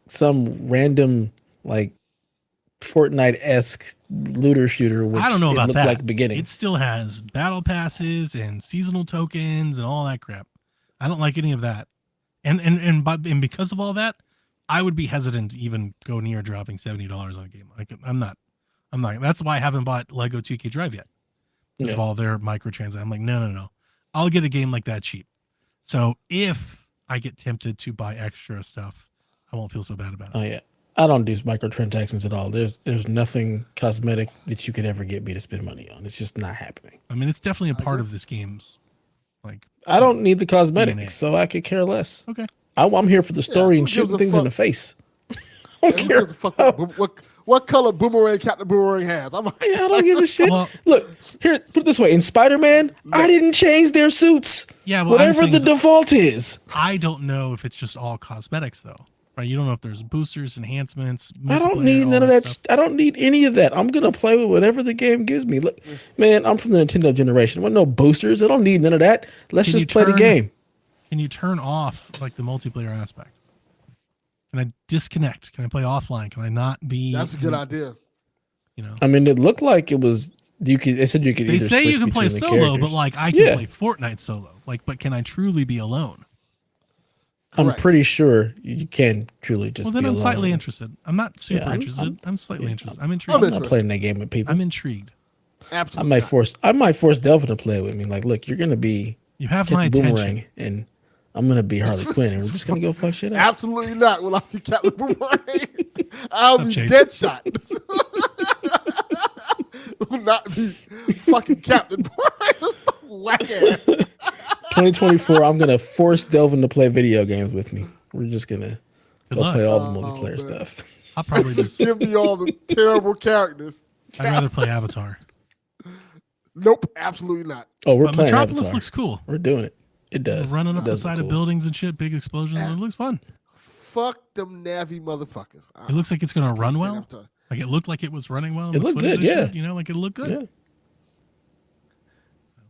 some random like Fortnite-esque looter shooter. Which I don't know it about looked that. like the beginning. It still has battle passes and seasonal tokens and all that crap. I don't like any of that. And because of all that, I would be hesitant to even go near dropping $70 on a game. Like I'm not. That's why I haven't bought Lego 2K Drive yet. Because of Yeah. all their microtransactions. I'm like, no. I'll get a game like that cheap. So if I get tempted to buy extra stuff, I won't feel so bad about it. Oh yeah, I don't do microtransactions at all. There's nothing cosmetic that you could ever get me to spend money on. It's just not happening. I mean, it's definitely a part of this game's like. I don't need the cosmetics, DNA. so I could care less. Okay. I'm here for the story who and gives shooting a things in fuck? the face. I Yeah, don't who care. gives a fuck what color Boomerang Captain Boomerang has? I'm like, Yeah, I don't give a shit. Well- Look, here, put it this way: in Spider-Man, I didn't change their suits. Yeah, well, whatever I'm the saying default is. I don't know if it's just all cosmetics though. right? You don't know if there's boosters, enhancements. I don't multiplayer, need all none of that. stuff. I don't need any of that. I'm gonna play with whatever the game gives me. Look, man, I'm from the Nintendo generation. I want no boosters. I don't need none of that. Let's Can you just play the turn- game. Can you turn off like the multiplayer aspect? Can I disconnect? Can I play offline? Can I not be? That's a good idea. You know, I mean, it looked like it was. You could. They said you could. they either say switch you can play between the solo, but characters. like I can Yeah. play Fortnite solo. Like, but can I truly be alone? I'm Correct. pretty sure you can truly just. Well, then be I'm alone. slightly interested. I'm not super I'm- interested. I'm slightly yeah, interested. I'm I'm intrigued. I'm not interested. playing that game with people. I'm intrigued. Absolutely. I might force Delvin to play with me. Like, look, you're gonna be You have my Captain attention. Boomerang, and I'm gonna be Harley Quinn, and we're just gonna go fuck shit up. Absolutely not. Will I be Captain Boomerang? I'll be Chase. Deadshot. Will not be fucking Captain Boomerang. Whack ass. 2024, I'm gonna force Delvin to play video games with me. We're just gonna Good go luck. play all the Oh, multiplayer man. stuff. I'll probably just. Give me all the terrible characters. I'd rather play Avatar. Nope, absolutely not. Oh, we're But playing Metropolis Avatar. looks cool. We're doing it. It does. Running It up the does look side of cool. buildings and shit, big explosions. It looks fun. Fuck them Navi motherfuckers. It looks like it's gonna run well. Avatar. Like it looked like it was running well. in It the looked footage good, and yeah. shit, you know, like it looked good. Yeah.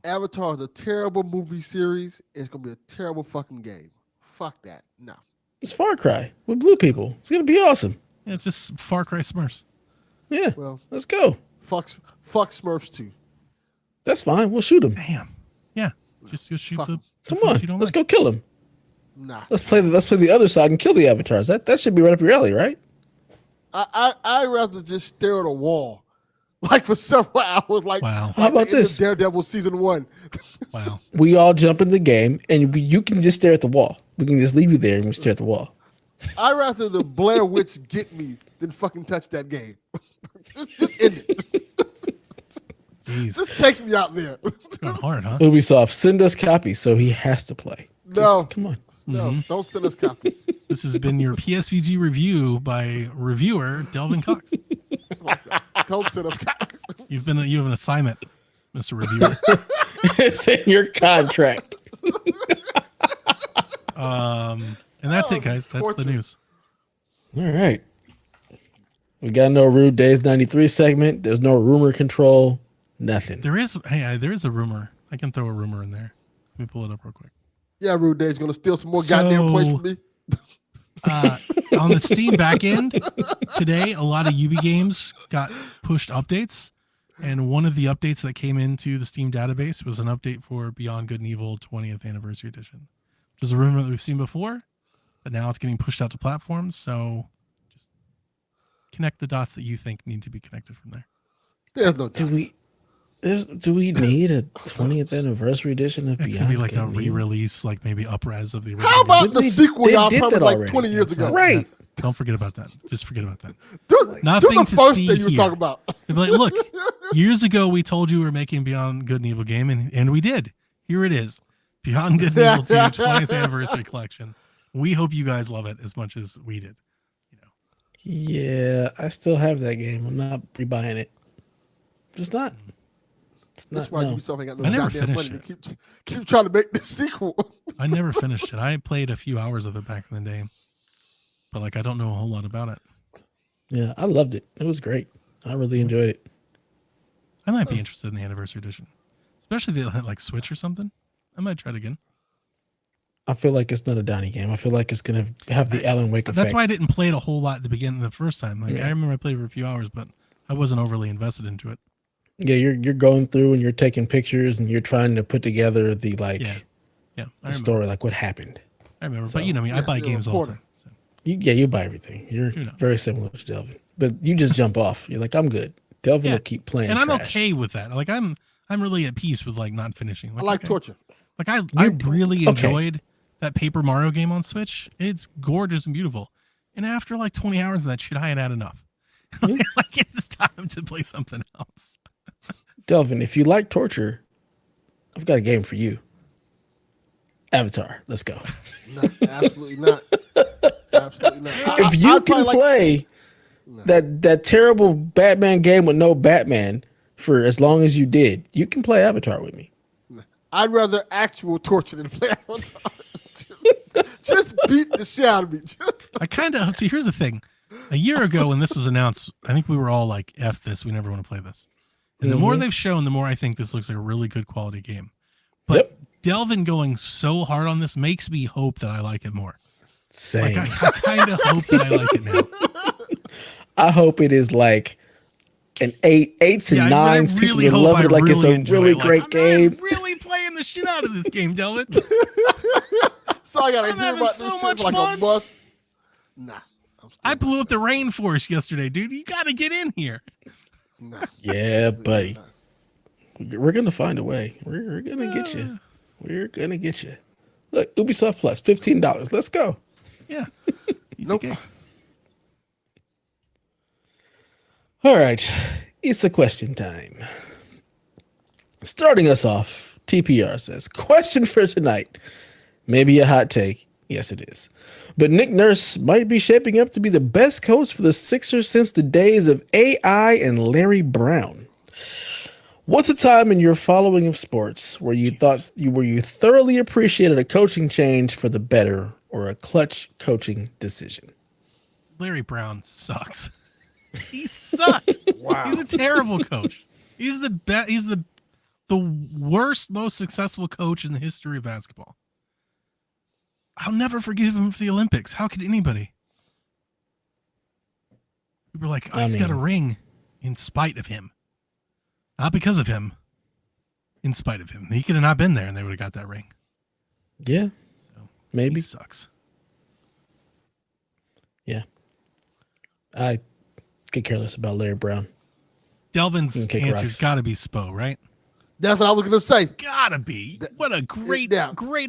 Avatar is a terrible movie series. It's gonna be a terrible fucking game. Fuck that. No. It's Far Cry with blue people. It's gonna be awesome. Yeah, it's just Far Cry Smurfs. Yeah. Well, Let's go. fuck Smurfs too. That's fine. We'll shoot him. Damn. Yeah. Just shoot Fuck. the. Come folks on. you don't Let's like. go kill him. Nah. Let's play the other side and kill the avatars. That should be right up your alley, right? I rather just stare at a wall, like for several hours. Like Wow. like How about the end of this? Daredevil season 1. Wow. We all jump in the game, and you can just stare at the wall. We can just leave you there and we stare at the wall. I rather the Blair Witch get me than fucking touch that game. just end it. Jeez. Just take me out there. It's going hard, huh? Ubisoft, send us copies so he has to play. Just, No. come on. No, don't send us copies. This has been your PSVG review by reviewer Delvin Cox. Don't send us copies. You have an assignment, Mr. Reviewer. It's in your contract. And that's it, guys. That's the torture. news. All right. We got no Rude Days 93 segment. There's no rumor control. Nothing. There is a rumor. I can throw a rumor in there. Let me pull it up real quick. Yeah, Rude Day's gonna steal some more goddamn points So- from me. On the Steam backend today, a lot of Ubi games got pushed updates, and one of the updates that came into the Steam database was an update for Beyond Good and Evil 20th Anniversary Edition, which is a rumor that we've seen before, but now it's getting pushed out to platforms. So just connect the dots that you think need to be connected from there. There's no Do doubt. do we need a 20th anniversary edition of It's Beyond gonna be like Good a and Evil? re-release, like maybe upres of the original. How about game. the They- sequel they y'all did promised that like already. 20 years That's ago? not- Right. Don't forget about that. Just forget about that. Do Nothing the to first see thing you were here. talking about. They'd be like, look, years ago we told you we were making Beyond Good and Evil game, and we did. Here it is. Beyond Good and Evil 2 20th Anniversary Collection. We hope you guys love it as much as we did. Yeah, I still have that game. I'm not rebuying it. Just not. It's That's not. why No. Ubisoft ain't got I no never goddamn money finished to keep trying to make this sequel. I never finished it. I played a few hours of it back in the day, but like I don't know a whole lot about it. Yeah, I loved it. It was great. I really enjoyed it. I might be interested in the Anniversary Edition, especially if they had like Switch or something. I might try it again. I feel like it's not a Donnie game. I feel like it's gonna have the Alan Wake effect. That's why I didn't play it a whole lot at the beginning the first time. Like Yeah. I remember I played it for a few hours, but I wasn't overly invested into it. Yeah, you're going through and you're taking pictures and you're trying to put together the Yeah, I the remember. story, like what happened. I remember, So- but you know me, I Yeah, buy you're a games all the reporter. time. So. You buy everything. You're You know. very similar to Delvin, but you just jump off. You're like, I'm good. Delvin Yeah. will keep playing. And I'm trash. okay with that. Like I'm really at peace with like not finishing. I like okay. torture. Like I really okay. enjoyed that Paper Mario game on Switch. It's gorgeous and beautiful. And after like 20 hours of that shit, I had had enough. Yeah. Like it's time to play something else. Delvin, if you like torture, I've got a game for you. Avatar. Let's go. No, absolutely not. Absolutely not. If you I'd can probably play that terrible Batman game with no Batman for as long as you did, you can play Avatar with me. I'd rather actual torture than play Avatar. Just beat the shit out of me. I kind of see. Here's the thing: a year ago when this was announced, I think we were all like, "F this, we never want to play this." And the more they've shown, the more I think this looks like a really good quality game. But Delvin going so hard on this makes me hope that I like it more. Same. Like, I kind of hope that I like it now. I hope it is like an 8s and 9s. People are loving it like it's a really great game. I'm really playing the shit out of this game, Delvin. So I gotta I'm hear having about so this shit much for like fun. a month. Nah. I blew up the rainforest yesterday, dude. You got to get in here. Nah. Yeah, buddy. We're gonna find a way. We're gonna get you. We're gonna get you. Look, Ubisoft Plus, $15. Let's go. Yeah. Nope. Okay. All right, it's a question time. Starting us off, TPR says, question for tonight. Maybe a hot take. Yes, it is. But Nick Nurse might be shaping up to be the best coach for the Sixers since the days of AI and Larry Brown. What's a time in your following of sports where you thoroughly appreciated a coaching change for the better or a clutch coaching decision? Larry Brown sucks. He sucks. Wow. He's a terrible coach. He's the best. He's the worst, most successful coach in the history of basketball. I'll never forgive him for the Olympics. How could anybody? We were like, he's got a ring in spite of him. Not because of him. In spite of him. He could have not been there and they would have got that ring. Yeah. So, maybe. He sucks. Yeah. I could care less about Larry Brown. Delvin's answer's got to be Spo, right? That's what I was going to say. Gotta be. What a great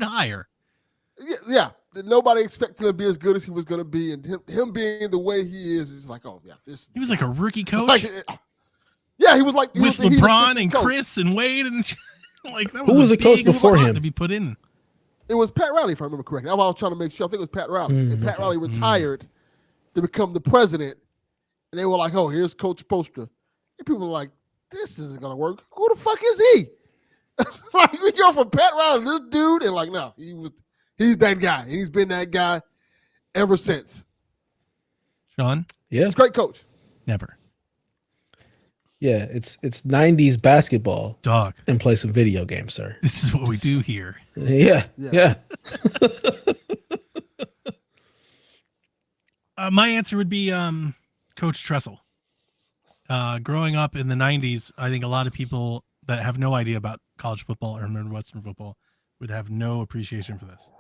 hire. Yeah. Nobody expected him to be as good as he was going to be. And him being the way he is like, oh, yeah. He was like a rookie coach. Yeah, he was like. With LeBron and Chris and Wade. And like that was Who was the coach before him? To be put in. It was Pat Riley, if I remember correctly. That's why I was trying to make sure. I think it was Pat Riley. And Pat Riley retired to become the president. And they were like, oh, here's Coach Poster. And people were like, this isn't going to work. Who the fuck is he? Like, we go from Pat Riley to this dude. And like, no, he's that guy. He's been that guy ever since. Sean? Yeah. He's a great coach. Never. Yeah, it's 90s basketball. Dog. And play some video games, sir. This is what we do here. Yeah. My answer would be Coach Tressel. Growing up in the 90s, I think a lot of people that have no idea about college football or Midwestern football would have no appreciation for this.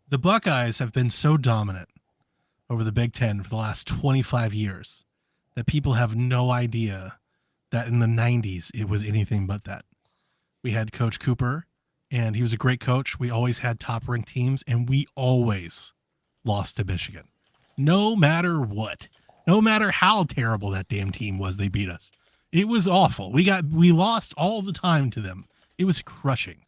The Buckeyes have been so dominant over the Big Ten for the last 25 years that people have no idea that in the 90s it was anything but that. We had Coach Cooper, and he was a great coach. We always had top-ranked teams, and we always lost to Michigan. No matter what. No matter how terrible that damn team was, they beat us. It was awful. We lost all the time to them. It was crushing.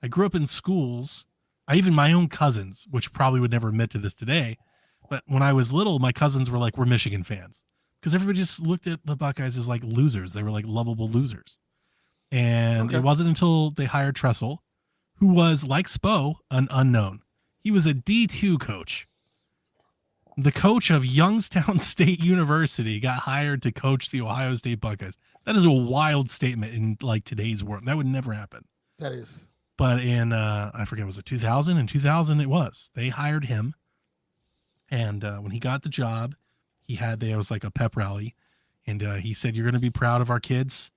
I grew up in schools. Even my own cousins, which probably would never admit to this today, but when I was little, my cousins were like, we're Michigan fans. Because everybody just looked at the Buckeyes as like losers. They were like lovable losers. And It wasn't until they hired Tressel, who was, like Spo, an unknown. He was a D2 coach. The coach of Youngstown State University got hired to coach the Ohio State Buckeyes. That is a wild statement in like today's world. That would never happen. That is. But in, I forget, was it 2000? In 2000 it was. They hired him. And when he got the job, there was like a pep rally. And he said, you're going to be proud of our kids,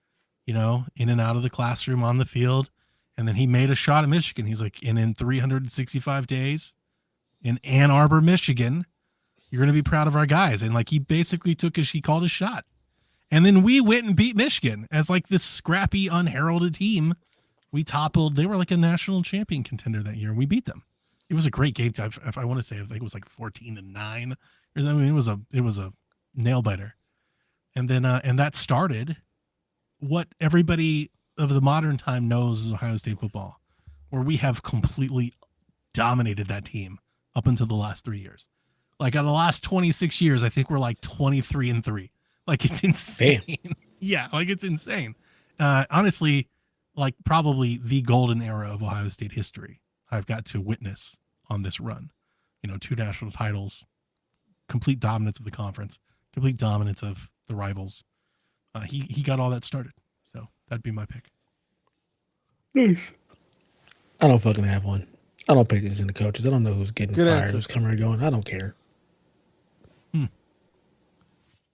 in and out of the classroom, on the field. And then he made a shot at Michigan. He's like, and in 365 days in Ann Arbor, Michigan, you're going to be proud of our guys. And like, he basically he called his shot. And then we went and beat Michigan as like this scrappy, unheralded team. We toppled. They were like a national champion contender that year. And we beat them. It was a great game. If I want to say, I think it was like 14-9. I mean, it was a nail biter. And then, and that started what everybody of the modern time knows is Ohio State football, where we have completely dominated that team up until the last 3 years. Like out of the last 26 years, I think we're like 23-3. Like it's insane. Yeah. Like it's insane. Honestly, like probably the golden era of Ohio State history I've got to witness on this run. 2 national titles, complete dominance of the conference, complete dominance of the rivals. He got all that started. So that'd be my pick. Nice. I don't fucking have one. I don't pay attention to coaches. I don't know who's getting Good fired, answer. who's coming or going. I don't care.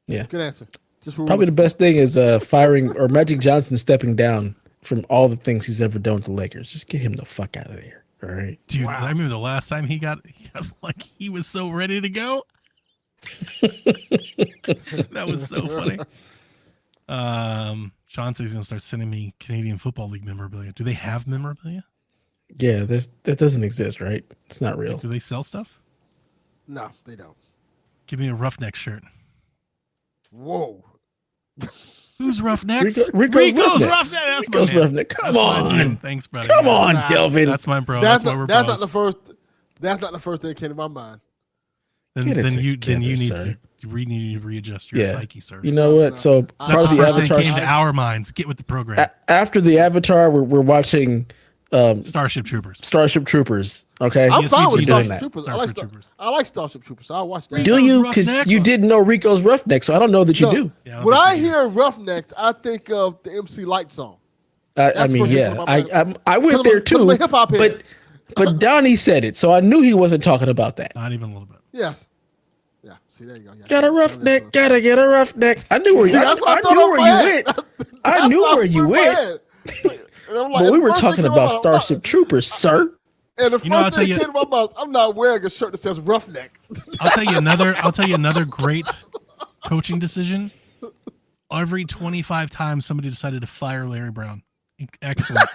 Yeah. Good answer. Just for Probably the best thing is firing or Magic Johnson stepping down from all the things he's ever done with the Lakers. Just get him the fuck out of there. All right. Dude, I remember the last time he got like he was so ready to go. That was so funny. Chauncey's gonna start sending me Canadian Football League memorabilia. Do they have memorabilia? Yeah, that doesn't exist, right? It's not real. Do they sell stuff? No, they don't. Give me a Roughneck shirt. Whoa. Who's Roughnecks? Rico's Roughneck. Roughnecks. That's my Rico's man. Roughneck. Come That's my dude. on. Thanks, brother. Come Yeah. on, Delvin. That's my bro. That's That's why we're not bros. the first. That's not the first thing that came to my mind. Then Get it you together, need sir. to readjust your Yeah. psyche, sir. You know what? So That's part of the the first thing Avatar. came to our minds. Get with the program. After the Avatar, we're watching Starship Troopers. Starship Troopers. Okay, I'm fine with We're doing Starship that. Troopers. Starship Troopers. I like Starship Troopers. So I'll watch that. Do you? Because Roughnecks? you didn't know Rico's Roughneck, so I don't know that you No. do. Yeah, I don't When think I they do. hear Roughnecks, I think of the MC Light song. I That's mean, what yeah, came to my mind. I went Because there I'm a- because I'm too, a hip-hop head. but Donnie said it, so I knew he wasn't talking about that. Not even a little bit. Yes. Yeah. See, there you go. Yeah. Got a roughneck, gotta get a roughneck. I knew where you. Yeah, that's what I thought knew off where my you head. went. I That's knew what where you put in my went. head. And I'm like, But we and were the first talking thing about came out, I'm not- Starship Troopers, sir. And the You know, I'll first tell thing you- that came to my mouth, I'm not wearing a shirt that says Roughneck. I'll tell you another great coaching decision. Every 25 times somebody decided to fire Larry Brown. Excellent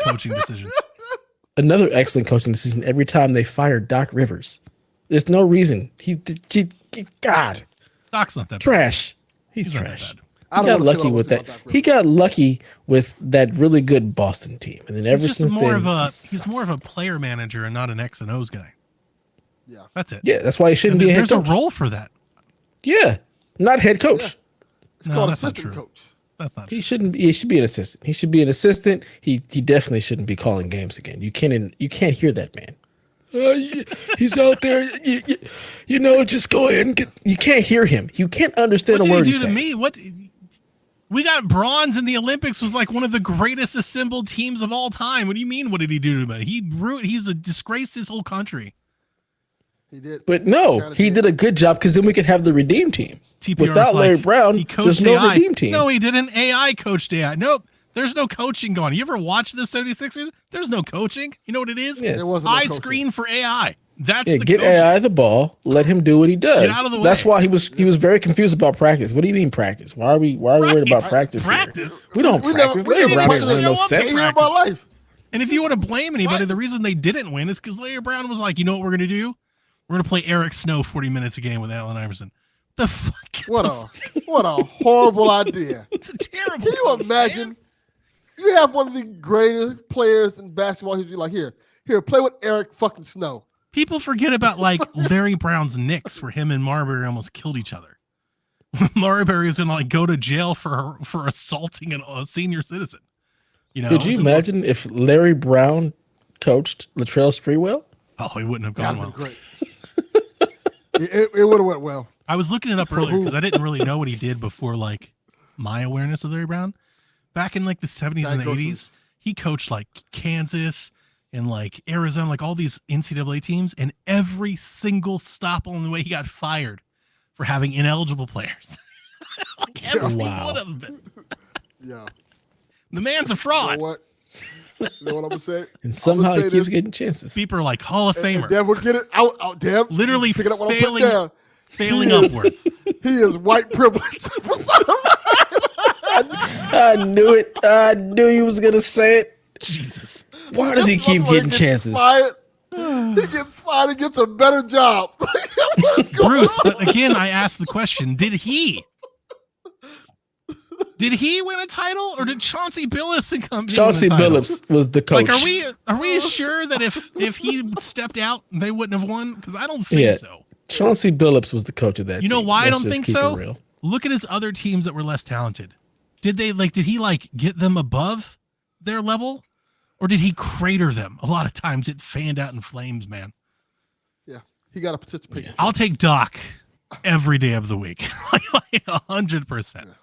coaching decisions. Another excellent coaching decision. Every time they fired Doc Rivers, there's no reason. God, Doc's not that bad. trash. He's not that trash. bad. I He don't got wanna say lucky what I with wanna say that. about Doc He got lucky with that really good Boston team, and then ever He's since just more then, of a he he's sucks. more of a player manager and not an X and O's guy. Yeah. That's it. Yeah, that's why he shouldn't And be a head there's coach. a role for that. Yeah, not head coach. It's No, called that's not assistant true. coach. That's not true. He shouldn't be. He should be an assistant. He should be an assistant. He definitely shouldn't be calling games again. You can't hear that man. He's out there. Just go ahead and get. You can't hear him. You can't understand What a did word he he's do to saying. me? What we got bronze in the Olympics was like one of the greatest assembled teams of all time. What do you mean? What did he do to me? He's a disgrace to his whole country. He did. But no, Kinda he did a good job because then we could have the redeem team. TPR Without is Larry like, Brown, he coached there's no AI. redeem team. No, he didn't. AI coached AI. Nope. There's no coaching going. You ever watch the 76ers? There's no coaching. You know what it is? Yes. There wasn't no Eye coaching. screen for AI. That's Yeah, the get coaching. AI the ball, let him do what he does. Get out of the That's way. why he was very confused about practice. What do you mean practice? Why are we worried about practice? Here? Practice. We don't We practice. never- we Larry never Brown went ain't to running no show up sets. Can't hear about life. And if you want to blame anybody, the reason they didn't win is because Larry Brown was like, you know what we're going to do? We're going to play Eric Snow 40 minutes a game with Allen Iverson. The fuck? What a horrible idea. It's a terrible. Can you coach, imagine? man. You have one of the greatest players in basketball history. Like here, play with Eric fucking Snow. People forget about like Larry Brown's Knicks, where him and Marbury almost killed each other. Marbury is going to like go to jail for assaulting a senior citizen. You know? Could you imagine if Larry Brown coached Latrell Sprewell? Oh, he wouldn't have That'd gone have well. been great. it would have went well. I was looking it up earlier because I didn't really know what he did before like my awareness of Larry Brown. Back in like the 70s and the 80s, he coached like Kansas and like Arizona, like all these NCAA teams, and every single stop on the way he got fired for having ineligible players. Like every Wow. one of them. Yeah. The man's a You fraud. know what? You know what I'm gonna say? And somehow he say keeps this. getting chances. People are like Hall of And Famer, Dev will get it out. Dev, literally pick it up what I'm failing, putting down. failing He is- upwards. He is white privilege. I knew it. I knew he was gonna say it. Jesus. Why does he keep Motherfucker getting gets chances? Fired. He gets fired. He gets a better job. What is going Bruce, on? but again, I asked the question, did he win a title or did Chauncey Billups come Chauncey win a title? Billups was the coach. Like, are we sure that if he stepped out, they wouldn't have won? Because I don't think Yeah. so. Chauncey Billups was the coach of that. You know team. why I Let's don't just think keep so? it real. Look at his other teams that were less talented. Did he get them above their level? Or did he crater them? A lot of times it fanned out in flames, man. Yeah. He got a participation. I'll take Doc every day of the week, like 100%.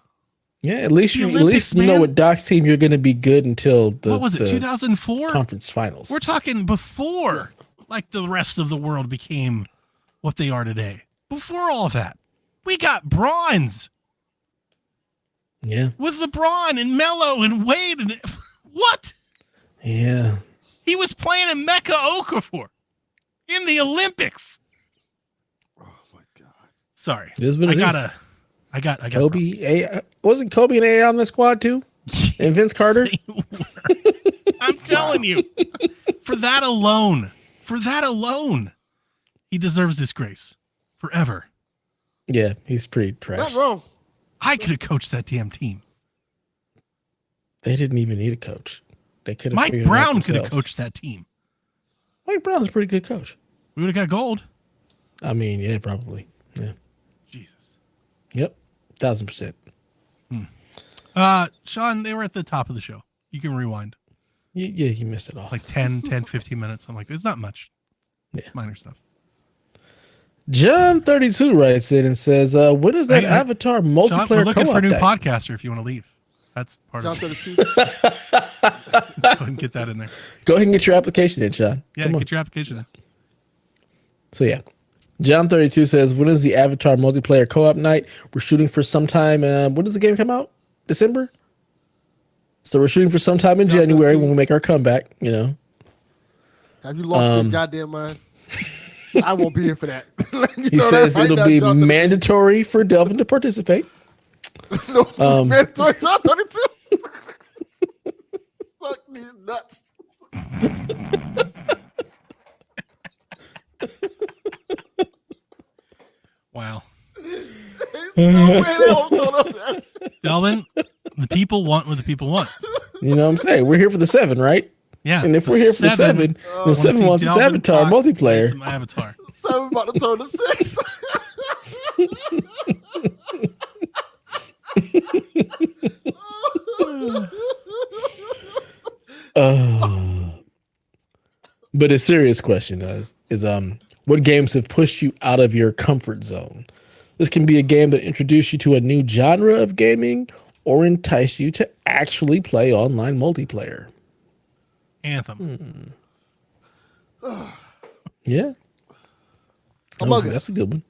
Yeah, at least The you Olympics, know man. with Doc's team you're going to be good until the What was it? the 2004 conference finals. We're talking before, like the rest of the world became what they are today. Before all that, we got bronze Yeah, with LeBron and Melo and Wade and what? yeah. He was playing in Mecca Okafor in the Olympics. Oh my God. Sorry, It is what it is. I got Kobe, wasn't Kobe and A on the squad too? And Vince Carter? They were. I'm telling you, for that alone, he deserves disgrace forever. Yeah, he's pretty trash. Not wrong. I could have coached that damn team. They didn't even need a coach. They could have. Mike figured it out Brown could have themselves. coached that team. Mike Brown's a pretty good coach. We would have got gold. I mean, yeah, probably. Yeah. Jesus. Yep. 1000%. Sean, they were at the top of the show. You can rewind. Yeah, you missed it all. Like 10, 15 minutes. I'm like, it's not much. Yeah. Minor stuff. John 32 writes in and says, when is that Hey, Avatar Sean, multiplayer we're looking co-op for a new day? podcaster if you want to leave. That's part John of it. 32. Go ahead and get that in there. Go ahead and get your application in, Sean. Yeah, Come on. get your application in. So yeah, John 32 says, when is the Avatar multiplayer co-op night? We're shooting for sometime. When does the game come out? December. So we're shooting for sometime in John January 32. when we make our comeback. You know. Have you lost your goddamn mind? I won't be here for that. You He know says that right it'll now, be John 32. mandatory for Delvin to participate. No, mandatory John 32. Suck these nuts. Wow. There's no way they don't know that. Delvin, the people want what the people want. You know what I'm saying? We're here for the 7, right? Yeah. And if we're here for the 7, the wanna 7 see wants this Delvin Avatar Fox play multiplayer. some Avatar. 7 about to turn to 6. But a serious question is what games have pushed you out of your comfort zone? This can be a game that introduced you to a new genre of gaming or entice you to actually play online multiplayer. Anthem. Yeah. Among Us. That's a good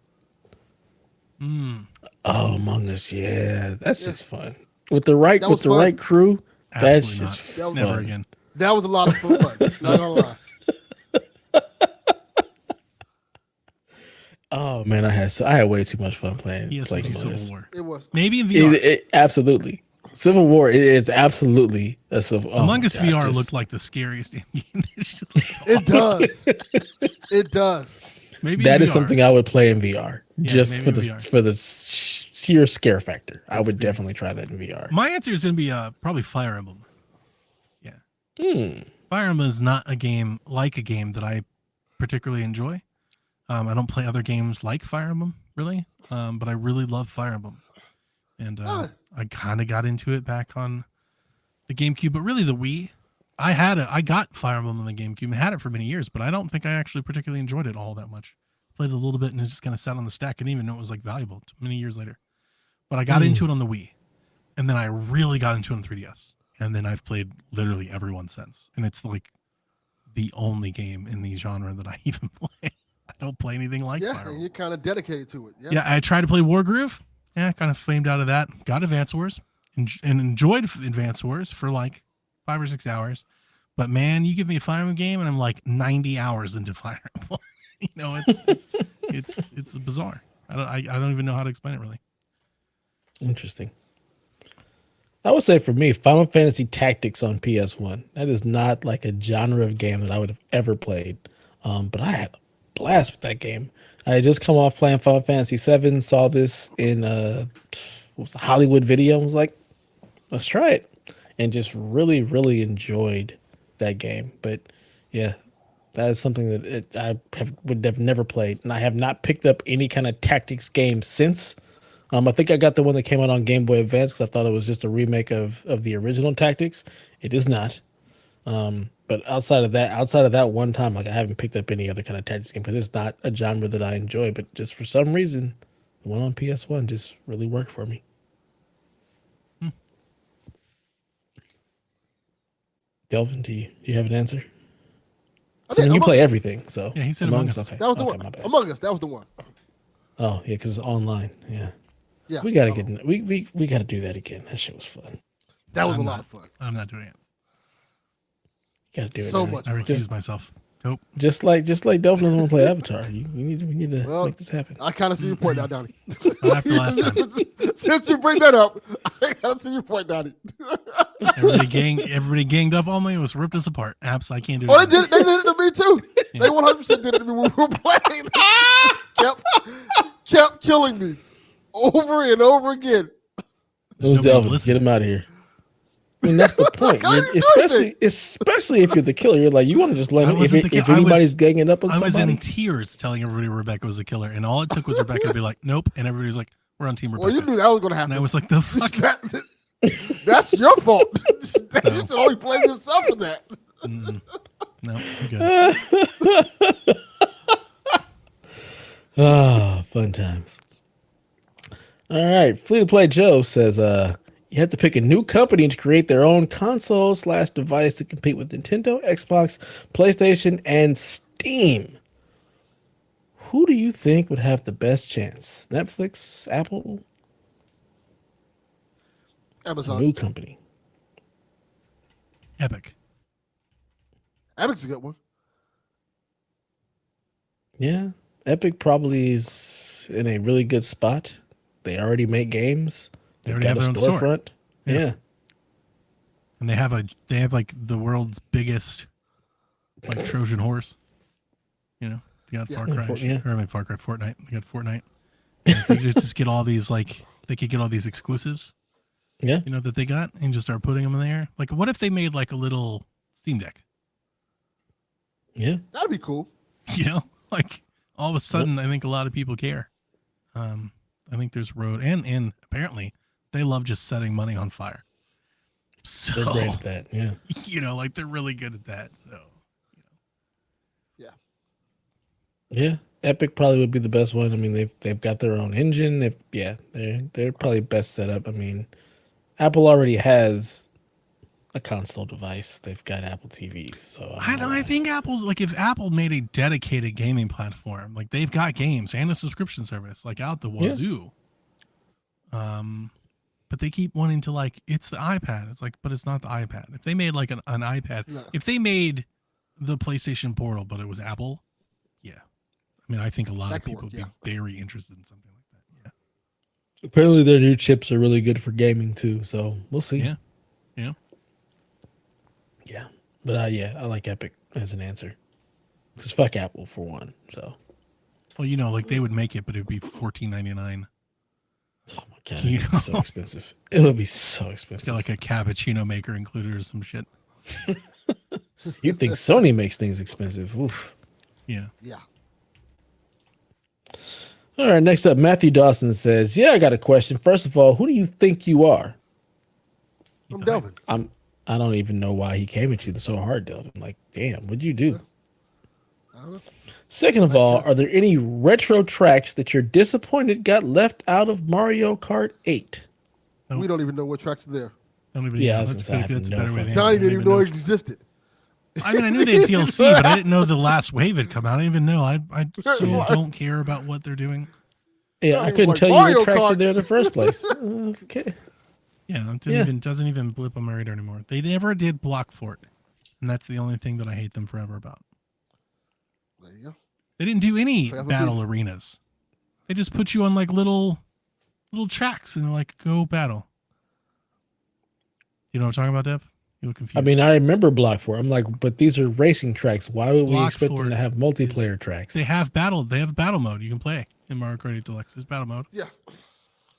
one. Oh, Among Us, yeah. That's just fun. With the right That was fun. right crew, that's Absolutely just not. fun. Never again. That was a lot of fun. Not gonna lie. Oh man, I had way too much fun playing ESPG Among Civil Us. War. It was. Maybe in VR. Absolutely. Civil War, it is absolutely a civil. Oh Among my Us God, VR just- looked like the scariest damn game. It does. It does. Maybe that in is VR. something I would play in VR Yeah, just for maybe the in VR. for the sheer scare factor. I would definitely try that in VR. My answer is going to be probably Fire Emblem. Yeah. Fire Emblem is not a game that I particularly enjoy. I don't play other games like Fire Emblem, really. But I really love Fire Emblem. And I kind of got into it back on the GameCube, but really the Wii. I got Fire Emblem on the GameCube and had it for many years, but I don't think I actually particularly enjoyed it all that much. Played it a little bit and it just kind of sat on the stack. I didn't even know it was like valuable many years later. But I got into it on the Wii, and then I really got into it on 3DS, and then I've played literally every one since. And it's like the only game in the genre that I even play. I don't play anything like Fire Yeah, Emblem. and you're kind of dedicated to it. Yeah. Yeah, I tried to play Wargroove. Yeah, kind of flamed out of that. Got Advance Wars and enjoyed Advance Wars for like 5 or 6 hours. But man, you give me a Fire Emblem game and I'm like 90 hours into Fire Emblem. You know, it's bizarre. I don't even know how to explain it really. Interesting. I would say for me, Final Fantasy Tactics on PS1. That is not like a genre of game that I would have ever played. But I had a blast with that game. I had just come off playing Final Fantasy 7, saw this in what was a Hollywood video, and was like, let's try it. And just really, really enjoyed that game. But yeah, that is something that would have never played. And I have not picked up any kind of tactics game since. I think I got the one that came out on Game Boy Advance because I thought it was just a remake of the original Tactics. It is not. But outside of that one time, like I haven't picked up any other kind of tactics game because it's not a genre that I enjoy. But just for some reason, the one on PS1 just really worked for me. Delvin, do you have an answer? I mean, you play everything, so yeah, he said Among Us. Okay, That was the okay, one. my bad. Among Us. That was the one. Oh yeah, because it's online. Yeah, Yeah. we gotta get we gotta do that again. That shit was fun. That was a lot of fun. I'm not doing it. Gotta do it. So man. much I fun. recuse myself. Nope. Just like Delvin doesn't want to play Avatar. We need to make this happen. I kind of see your point now, Donnie. After last time. Since you bring that up, I kind of see your point, Donnie. Everybody ganged up on me. It was ripped us apart. Apps, I can't do Oh, it. they did it to me too. They 100% did it to me when we were playing. kept killing me over and over again. It was Nobody Delvin. listened. Get him out of here. I mean, that's the point. I didn't do Especially if you're the killer, you're like, you want to just let I him. wasn't the If kill- I anybody's was- ganging up on I was somebody, in tears telling everybody Rebecca was the killer, and all it took was Rebecca to be like, "Nope," and everybody was like, "We're on team Rebecca." Well, you knew that was going to happen. And I was like, "The fuck." That's your fault. So- You should only blame yourself for that. No, I'm good. fun times. All right, Free to Play Joe says, you have to pick a new company to create their own console/device to compete with Nintendo, Xbox, PlayStation, and Steam. Who do you think would have the best chance? Netflix, Apple, Amazon. new company? Epic. Epic's a good one. Yeah, Epic probably is in a really good spot. They already make games. They They've already got a have their own store. storefront. Yeah. And they have like the world's biggest like Trojan horse. You know, they got Far Cry. Far Cry, Fortnite. They got Fortnite. And if they could just get all these they could get all these exclusives. Yeah. You know that they got and just start putting them in there. Like, what if they made like a little Steam Deck? Yeah. That'd be cool. You know, like all of a sudden, I think a lot of people care. I think there's road and apparently they love just setting money on fire. So They're great at that. Yeah. you know, like they're really good at that. So Yeah. Epic probably would be the best one. I mean, they've got their own engine. They're probably best set up. I mean, Apple already has a console device. They've got Apple TVs. So I think Apple's like, if Apple made a dedicated gaming platform, like they've got games and a subscription service like out the wazoo. But they keep wanting to like, it's the iPad. It's like, but it's not the iPad. If they made like an iPad, No. if they made the PlayStation Portal, but it was Apple, yeah. I mean, I think a lot That of could people work, would be very interested in something like that. Yeah. apparently their new chips are really good for gaming too. So we'll see. Yeah. Yeah. Yeah. But I like Epic as an answer. Because fuck Apple for one. So. Well, you know, like they would make it, but it would be $14.99. Oh my god, You it'd be so know? expensive. It would be so It's expensive. got like a cappuccino maker included or some shit. You'd think Sony makes things expensive. Oof. Yeah. Yeah. All right, next up, Matthew Dawson says, "Yeah, I got a question. First of all, who do you think you are?" I'm Delvin. I don't even know why he came at you so hard, Delvin. Like, damn, what'd you do? I don't know. Second of all, are there any retro tracks that you're disappointed got left out of Mario Kart 8? Nope. We don't even know what tracks are there. Don't even, Yeah, I yeah, was that's gonna say, I good. have That's a no better way fucking- to answer. Donnie I didn't even know it know. existed. I mean, I knew they had DLC, but I didn't know the last wave had come out. I didn't even know. I so don't care about what they're doing. Yeah, Not I even couldn't like tell you Mario what tracks are Kart. there in the first place. Okay. Yeah, it Yeah. doesn't even blip on my radar anymore. They never did Block Fort, and that's the only thing that I hate them forever about. There you go. They didn't do any Forever battle arenas. They just put you on like little tracks and they're like, go battle. You know what I'm talking about, Dev? You look confused. I mean, I remember Block 4. I'm like, but these are racing tracks. Why would we Block expect them 4 to have multiplayer tracks? they have battle mode you can play in Mario Kart 8 Deluxe. There's battle mode. Yeah.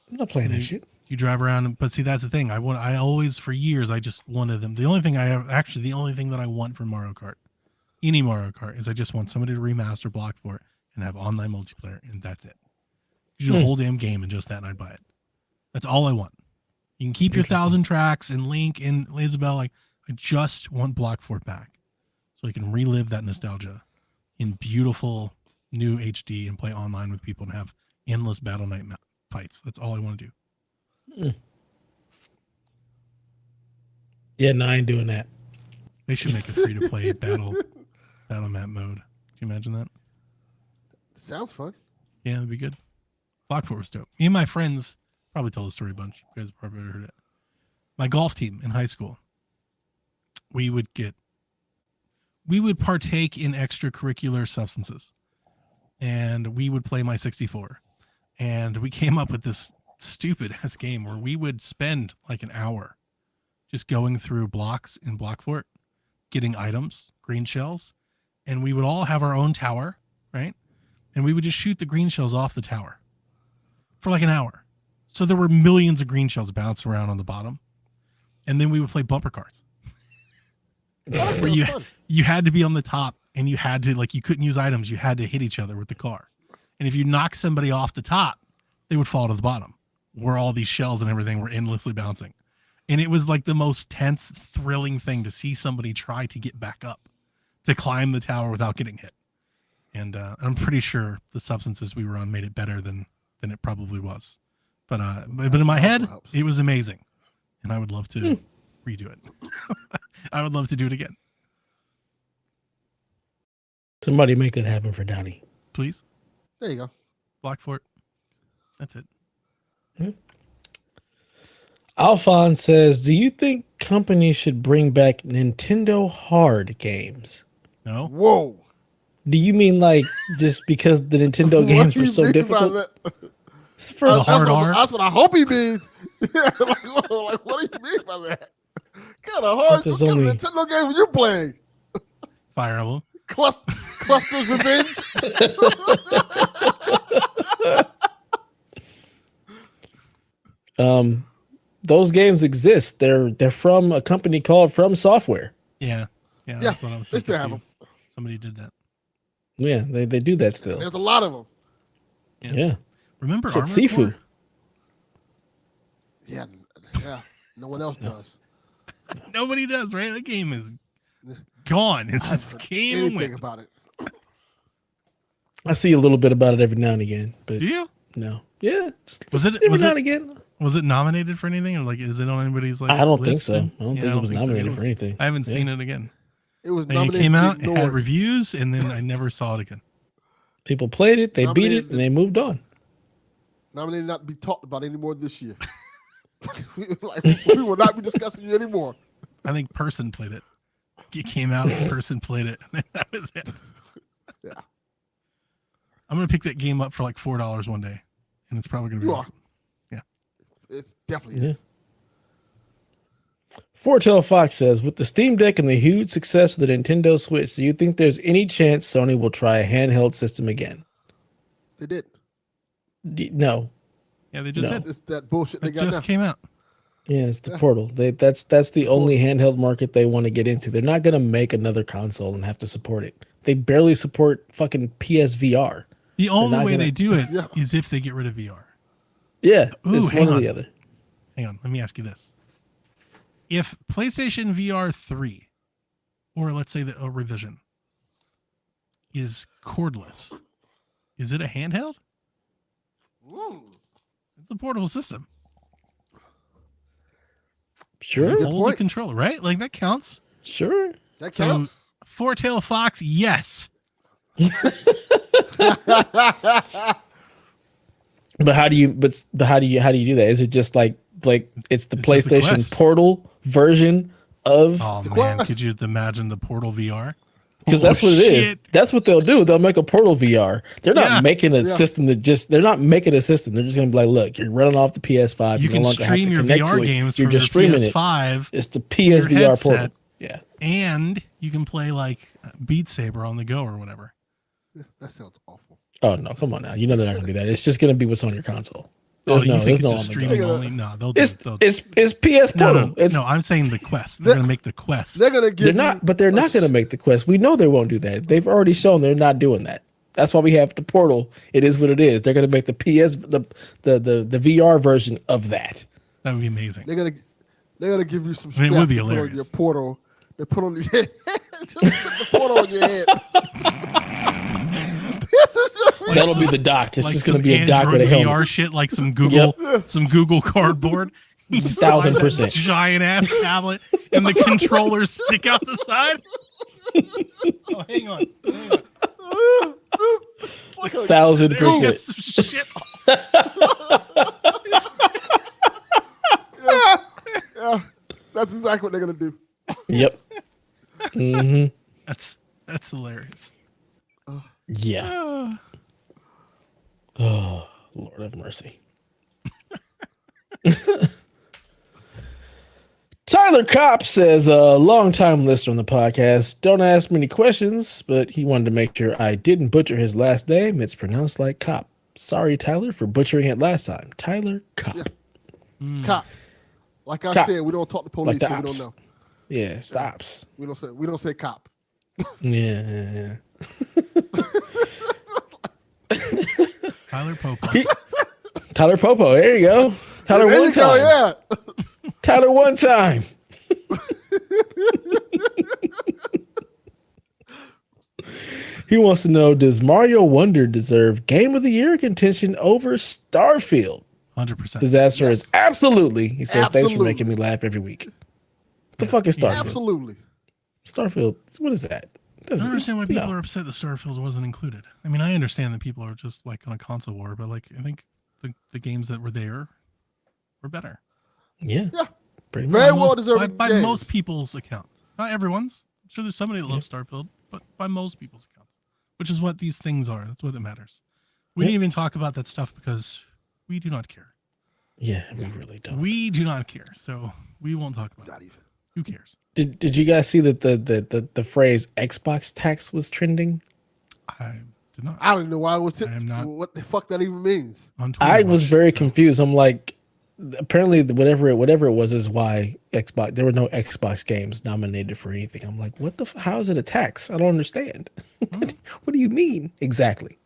I'm not playing that shit. You drive around, but see, that's the thing. I always, for years, I just wanted them. The only thing that I want from Mario Kart, any Mario Kart, is I just want somebody to remaster Block Fort and have online multiplayer, and that's it. Do the whole damn game and just that, and I'd buy it. That's all I want. You can keep your 1,000 tracks and Link and Isabelle. Like, I just want Block Fort back. so I can relive that nostalgia in beautiful new HD and play online with people and have endless Battle Night fights. That's all I want to do. Yeah, no, I ain't doing that. They should make a free-to-play battle map mode. Can you imagine that? Sounds fun. Yeah, that'd be good. Block Fort was dope. Me and my friends probably told the story a bunch. You guys probably heard it. My golf team in high school, we would partake in extracurricular substances, and we would play My 64. And we came up with this stupid ass game where we would spend like an hour just going through blocks in Block Fort, getting items, green shells, and we would all have our own tower, right? And we would just shoot the green shells off the tower for like an hour. So there were millions of green shells bouncing around on the bottom. And then we would play bumper cars. Where you had to be on the top, and you had to, like, you couldn't use items. You had to hit each other with the car. And if you knocked somebody off the top, they would fall to the bottom, where all these shells and everything were endlessly bouncing. And it was like the most tense, thrilling thing to see somebody try to get back up, to climb the tower without getting hit. And I'm pretty sure the substances we were on made it better than it probably was. But in my head, it was amazing. And I would love to redo it. I would love to do it again. Somebody make it happen for Donnie. Please. There you go. Block Fort. That's it. Alphonse says, do you think companies should bring back Nintendo hard games? No. Whoa. Do you mean like just because the Nintendo What games do were you so mean by difficult? that? It's for The hard R? That's what I hope he means. like, whoa, like, what do you mean by that? Kind of hard. There's What kind only- of Nintendo game are you playing? Fire Emblem. Cluster's Revenge? Those games exist. They're from a company called From Software. Yeah. Yeah, that's what I was they thinking. still have too. them. Somebody did that. Yeah, they do that still. There's a lot of them. Yeah. Remember Shit, Armored Sifu. Core? Yeah. No one else does. Nobody does, right? That game is gone. It's just came and Anything went. about it. I see a little bit about it every now and again, but Do you? no. Yeah. Just Was it- every was now it- and again? Was it nominated for anything, or like is it on anybody's like? I don't think list? so. I don't think it was nominated for anything. I haven't Yeah. seen it again. It was It nominated. came out, it had ignored. reviews, and then I never saw it again. People played it, they beat it, Nominated- and they moved on. Nominated not to be talked about anymore this year. we will not be discussing you anymore. I think Person played it. It came out, Person played it, and then that was it. Yeah. I'm gonna pick that game up for like $4 one day, and it's probably gonna be You are. awesome. It definitely is. Fortail Fox says, with the Steam Deck and the huge success of the Nintendo Switch, do you think there's any chance Sony will try a handheld system again? They did. No. Yeah, they just No. did. It's that bullshit they It got just now. came out. Yeah, it's the Portal. That's the only handheld market they want to get into. They're not going to make another console and have to support it. They barely support fucking PSVR. The only not way gonna- they do it Yeah. is if they get rid of VR. Yeah, Ooh, it's hang one or on. the other. Hang on, let me ask you this. If PlayStation VR 3, or let's say a revision, is cordless, is it a handheld? Ooh. It's a portable system. Sure, Good Hold the point. controller, right? Like that counts. sure. That So, counts. Four-tail Fox, yes. But how do you do that? Is it just like it's the It's just the PlayStation Quest. Portal version of? Oh The man, Quest. could you imagine the Portal VR? Because Oh, that's what it is. shit. That's what they'll do. They'll make a Portal VR. They're not Yeah. making a system that they're not making a system. They're just gonna be like, look, you're running off the PS5. You no can longer have stream to your connect VR to it. games You're from just your streaming it. PS5, It's the PSVR headset. Portal. Yeah. and you can play like Beat Saber on the go or whatever. That sounds awful. Oh no, come on now. You know they're not gonna do that. It's just gonna be what's on your console. There's Oh, you no, think there's it's no just on the go. streaming go. only? No, they'll do It's it. They'll, it's PS no, Portal. no, It's no, I'm saying the Quest. They're gonna make the Quest. They're gonna give. they're not, but they're not gonna make the Quest. We know they won't do that. They've already shown they're not doing that. That's why we have the Portal. It is what it is. They're gonna make the the VR version of that. That would be amazing. They're gonna give you some. I mean, it would strap be to put on hilarious. Your Portal. They put on the. Just put the photo on your head. That'll be the dock. It's Like just going to some be a dock with a Android helmet. VR shit, like some Google cardboard. You slide that 1000%. giant ass tablet, and the controllers stick out the side. Oh, hang on. 1000%. Get some shit. Yeah, that's exactly what they're gonna do. Yep. Mm-hmm. That's hilarious. Yeah. Oh, Lord have mercy. Tyler Kopp says, a long-time listener on the podcast. Don't ask many questions, but he wanted to make sure I didn't butcher his last name. It's pronounced like Kopp. Sorry, Tyler, for butchering it last time. Tyler Kopp. Yeah. Cop. Like I said, we don't talk to police, like so we don't know. Yeah, stops. We don't say cop. Yeah. Tyler Popo. Tyler Popo. There you go. Tyler There one you go, time. yeah. Tyler one time. He wants to know, does Mario Wonder deserve Game of the Year contention over Starfield? 100%. His answer is absolutely. He says, thanks for Absolutely. making me laugh every week. What the fuck is Starfield? Absolutely. Starfield, what is that? I don't understand why people are upset that Starfield wasn't included. I mean, I understand that people are just like on a console war, but like I think the games that were there were better. Yeah. Pretty much. Very well deserved. By most people's accounts. Not everyone's. I'm sure there's somebody that loves Starfield, but by most people's accounts. Which is what these things are. That's what it matters. We didn't even talk about that stuff because we do not care. Yeah, we really don't. We do not care. So we won't talk about Not it. even. Who cares? Did you guys see that the phrase Xbox tax was trending? I did not. I don't even know why it was. I am not- What the fuck that even means? On Twitter I was much, very so- confused. I'm like, apparently whatever it was is why Xbox. There were no Xbox games nominated for anything. I'm like, what the? How is it a tax? I don't understand. What do you mean exactly?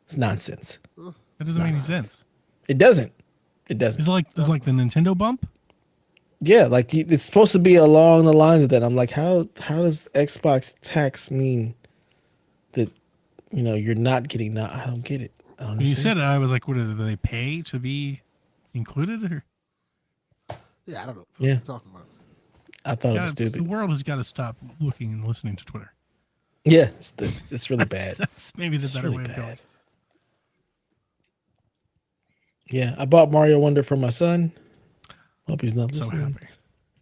It's nonsense. That doesn't make any sense. It doesn't. It doesn't. It's like the Nintendo bump. Yeah, like it's supposed to be along the lines of that. I'm like, how does Xbox tax mean that you're not getting? I don't get it. I don't When you understand. said it, I was like, what do they pay to be included? Or Yeah, I don't know. What Yeah. you're talking about. I thought it yeah, was the stupid. world has got to stop looking and listening to Twitter. Yeah, it's really bad. That's maybe the It's better really way of going. bad. Yeah, I bought Mario Wonder for my son. Hope he's not So listening. happy.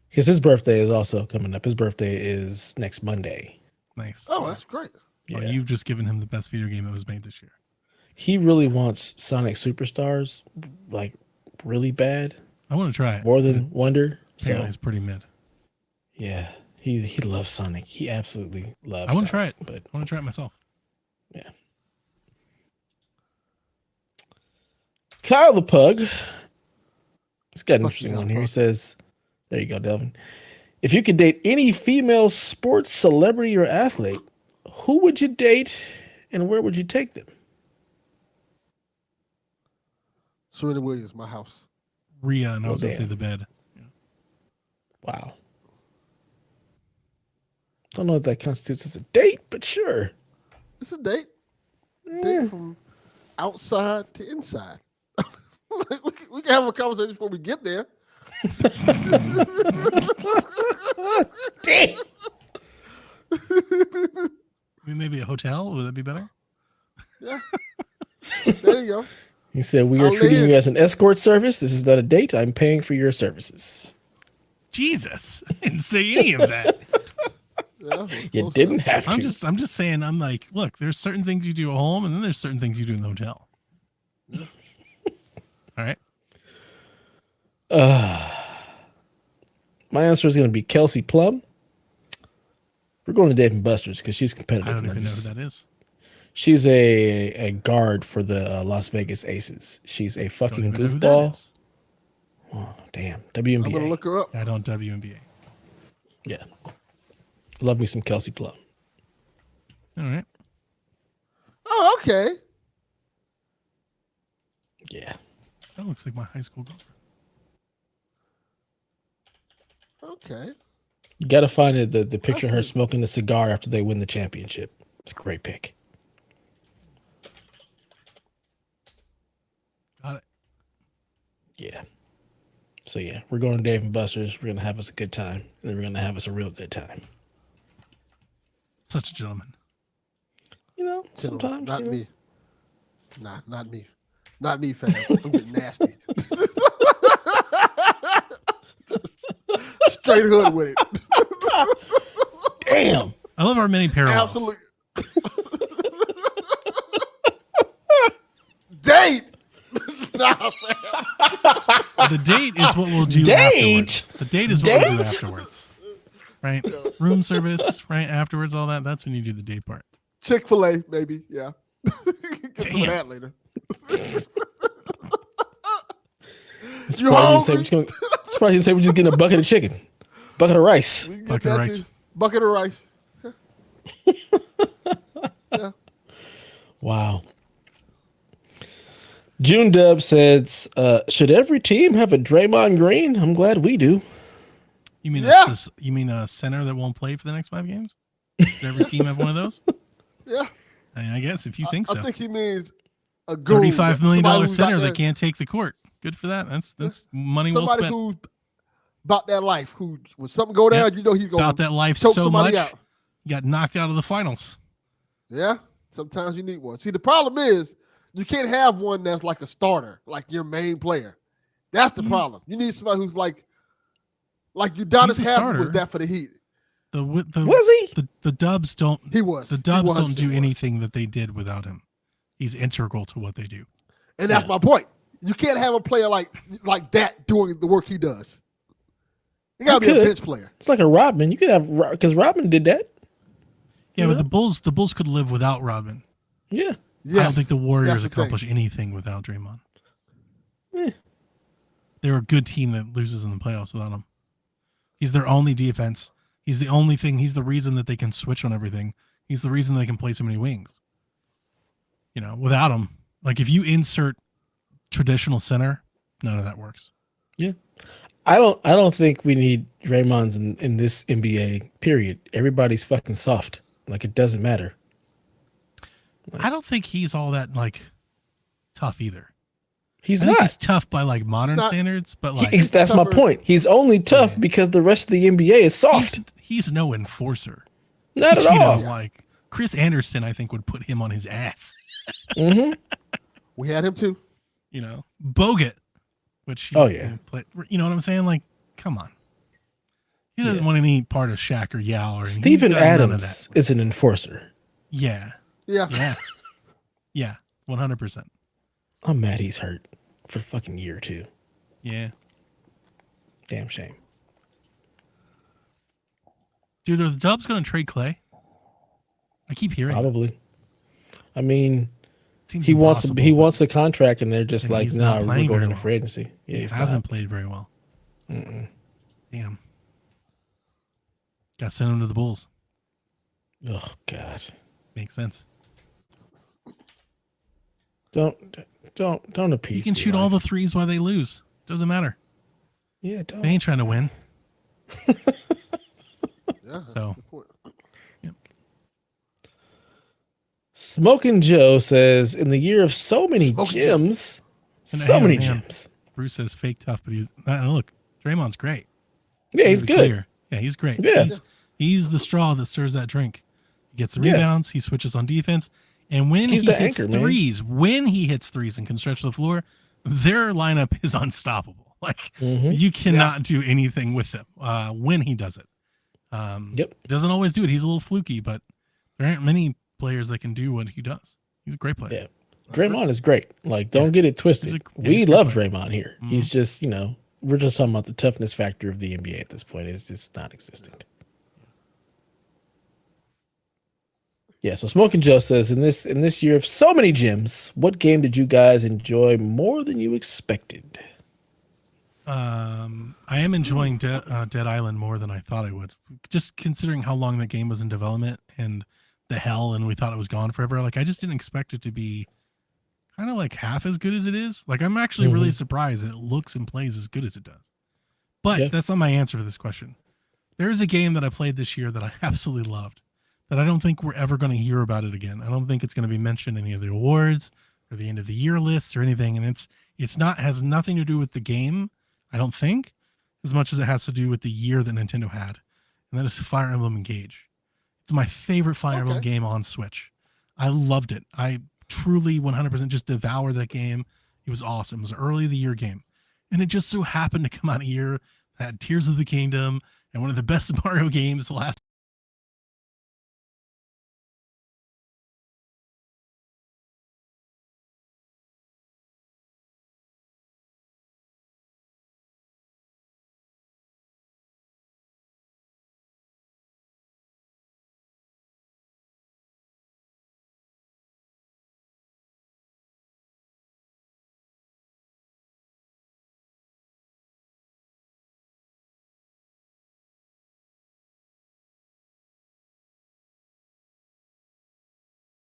Because his birthday is also coming up. His birthday is next Monday. Nice. Oh, that's great. Yeah. Well, you've just given him the best video game that was made this year. He really wants Sonic Superstars, like really bad, I want to try it. more than Wonder. Apparently So it's pretty mid. yeah, he loves Sonic. He absolutely loves. I want to Sonic, try it. but I want to try it myself. yeah. Kyle the Pug. He's got an interesting one here. He says, there you go, Delvin. If you could date any female sports celebrity or athlete, who would you date and where would you take them? Serena Williams, my house. Rhea, and I Well, was going to say damn. the bed. Wow. Don't know if that constitutes as a date, but sure. It's a date. Date from outside to inside. we can have a conversation before we get there. Maybe a hotel? Would that be better? Yeah. There you go. He said, we are I'll treating live. you as an escort service. This is not a date. I'm paying for your services. Jesus. I didn't say any of that. Yeah, You close didn't enough. have to. I'm just saying, I'm like, look, there's certain things you do at home and then there's certain things you do in the hotel. All right. My answer is going to be Kelsey Plum. We're going to Dave & Buster's because she's competitive. I don't and even know who that is. She's a guard for the Las Vegas Aces. She's a Don't fucking even know who that goofball. is. Oh, damn. I'm going to WNBA. look her up. I don't WNBA. Yeah. Love me some Kelsey Plum. All right. Oh, okay. Yeah. That looks like my high school girlfriend. Okay. You got to find the picture of her smoking a cigar after they win the championship. It's a great pick. Got it. Yeah. So yeah, we're going to Dave and Buster's. We're gonna have us a good time, and then we're gonna have us a real good time. Such a gentleman. You know, sometimes Not you know. me. Nah, not me. Not me, fam. I'm getting nasty. Straight hood with it. Damn. I love our many parallels. Absolutely. Date. Nah, fam. The date is what we'll do Date? afterwards. The date is what we'll do Date? afterwards. Right? Room service, right? Afterwards, all that. That's when you do the date part. Chick-fil-A, maybe. Yeah. Get some of Damn. that later. I'm surprised you didn't say we're just getting a bucket of chicken, bucket of rice. We can get Bucket of that rice. too. Bucket of rice. Yeah. Wow. June Dub says, "Should every team have a Draymond Green? I'm glad we do." You mean Yeah. you mean a center that won't play for the next 5 games? Should every team have one of those? Yeah. I mean, I guess if you think so. I think he means a goon. $35 million Somebody who's center out there- that can't take the court. Good for that. That's money well Somebody spent. who's about that life. Who when something go down, Yep. you know he's going About that life choke so somebody much. out. You got knocked out of the finals. Yeah. Sometimes you need one. See, the problem is you can't have one that's like a starter, like your main player. That's the He's- problem. You need somebody who's like Udonis He's a Haslem was starter. that for the Heat. Was he? The Dubs don't He was. the He Dubs don't 100% do was. anything that they did without him. He's integral to what they do. And that's my point. You can't have a player like that doing the work he does. You gotta You be a could. bench player. It's like a Rodman. You could have because Rodman did that. Yeah, You but know? the Bulls could live without Rodman. Yeah. Yes, I don't think the Warriors that's the thing. accomplish anything without Draymond. Eh. They're a good team that loses in the playoffs without him. He's their only defense. He's the only thing. He's the reason that they can switch on everything. He's the reason they can play so many wings. You know, without him, like if you insert traditional center, none of that works. Yeah. I don't think we need Draymond's in this NBA period. Everybody's fucking soft. Like it doesn't matter. I don't think he's all that like tough either. He's I think not. he's tough by like modern Not- standards, but like That's my tougher. point. He's only tough because the rest of the NBA is soft. he's no enforcer. Not at You know, all. like Chris Anderson, I think would put him on his ass. Mm-hmm. We had him too. You know, Bogut, which he Oh, yeah. play, you know what I'm saying? Like, come on. He doesn't Yeah. want any part of Shaq or Yao or Steven he's got none of Adams that. is an enforcer. Yeah, Yeah. yeah, yeah, 100%. I'm mad he's hurt for a fucking year or two. Yeah, Damn shame. dude, are the Dubs going to trade Clay? I keep hearing. That. Probably. I mean, It seems he impossible, wants a contract, and they're just And like, he's not nah, we're playing going very into well. free agency. Yeah, He he's hasn't not. played very well. Damn. Got to send him to the Bulls. Oh God. Makes sense. Don't appease. You can shoot all the threes while they lose. Doesn't matter. Yeah, don't. They ain't trying to win. Yeah. That's So. a good point. Smoking Joe says, in the year of so many Smoking gyms, And so hang on, many hang on. gyms. Bruce says fake tough, but he's look. Draymond's great. Yeah, he's To be good. clear. Yeah, he's great. Yeah. He's the straw that stirs that drink. He gets the Yeah. rebounds. He switches on defense, and when He's he the hits anchor, man. threes, and can stretch the floor, their lineup is unstoppable. Like Mhm. you cannot do anything with them when he does it. Yep. He doesn't always do it. He's a little fluky, but there aren't many players that can do what he does. He's a great player. Yeah. Draymond is great. Like, don't get it twisted. He's a We great love player. Draymond here. Mhm. He's just, we're just talking about the toughness factor of the NBA at this point. It's just not existent. Yeah, so Smoking Joe says, in this year of so many gyms, what game did you guys enjoy more than you expected? I am enjoying Dead Island more than I thought I would. Just considering how long that game was in development and the hell, and we thought it was gone forever. Like I just didn't expect it to be kind of like half as good as it is. Like I'm actually really surprised that it looks and plays as good as it does. But Yeah. that's not my answer to this question. There's a game that I played this year that I absolutely loved, that I don't think we're ever going to hear about it again. I don't think it's going to be mentioned in any of the awards or the end of the year lists or anything. And it's not, has nothing to do with the game, I don't think, as much as it has to do with the year that Nintendo had. And that is Fire Emblem Engage. It's my favorite Fire Emblem game on Switch. I loved it. I truly 100% just devoured that game. It was awesome. It was an early of the year game. And it just so happened to come out a year that had Tears of the Kingdom and one of the best Mario games the last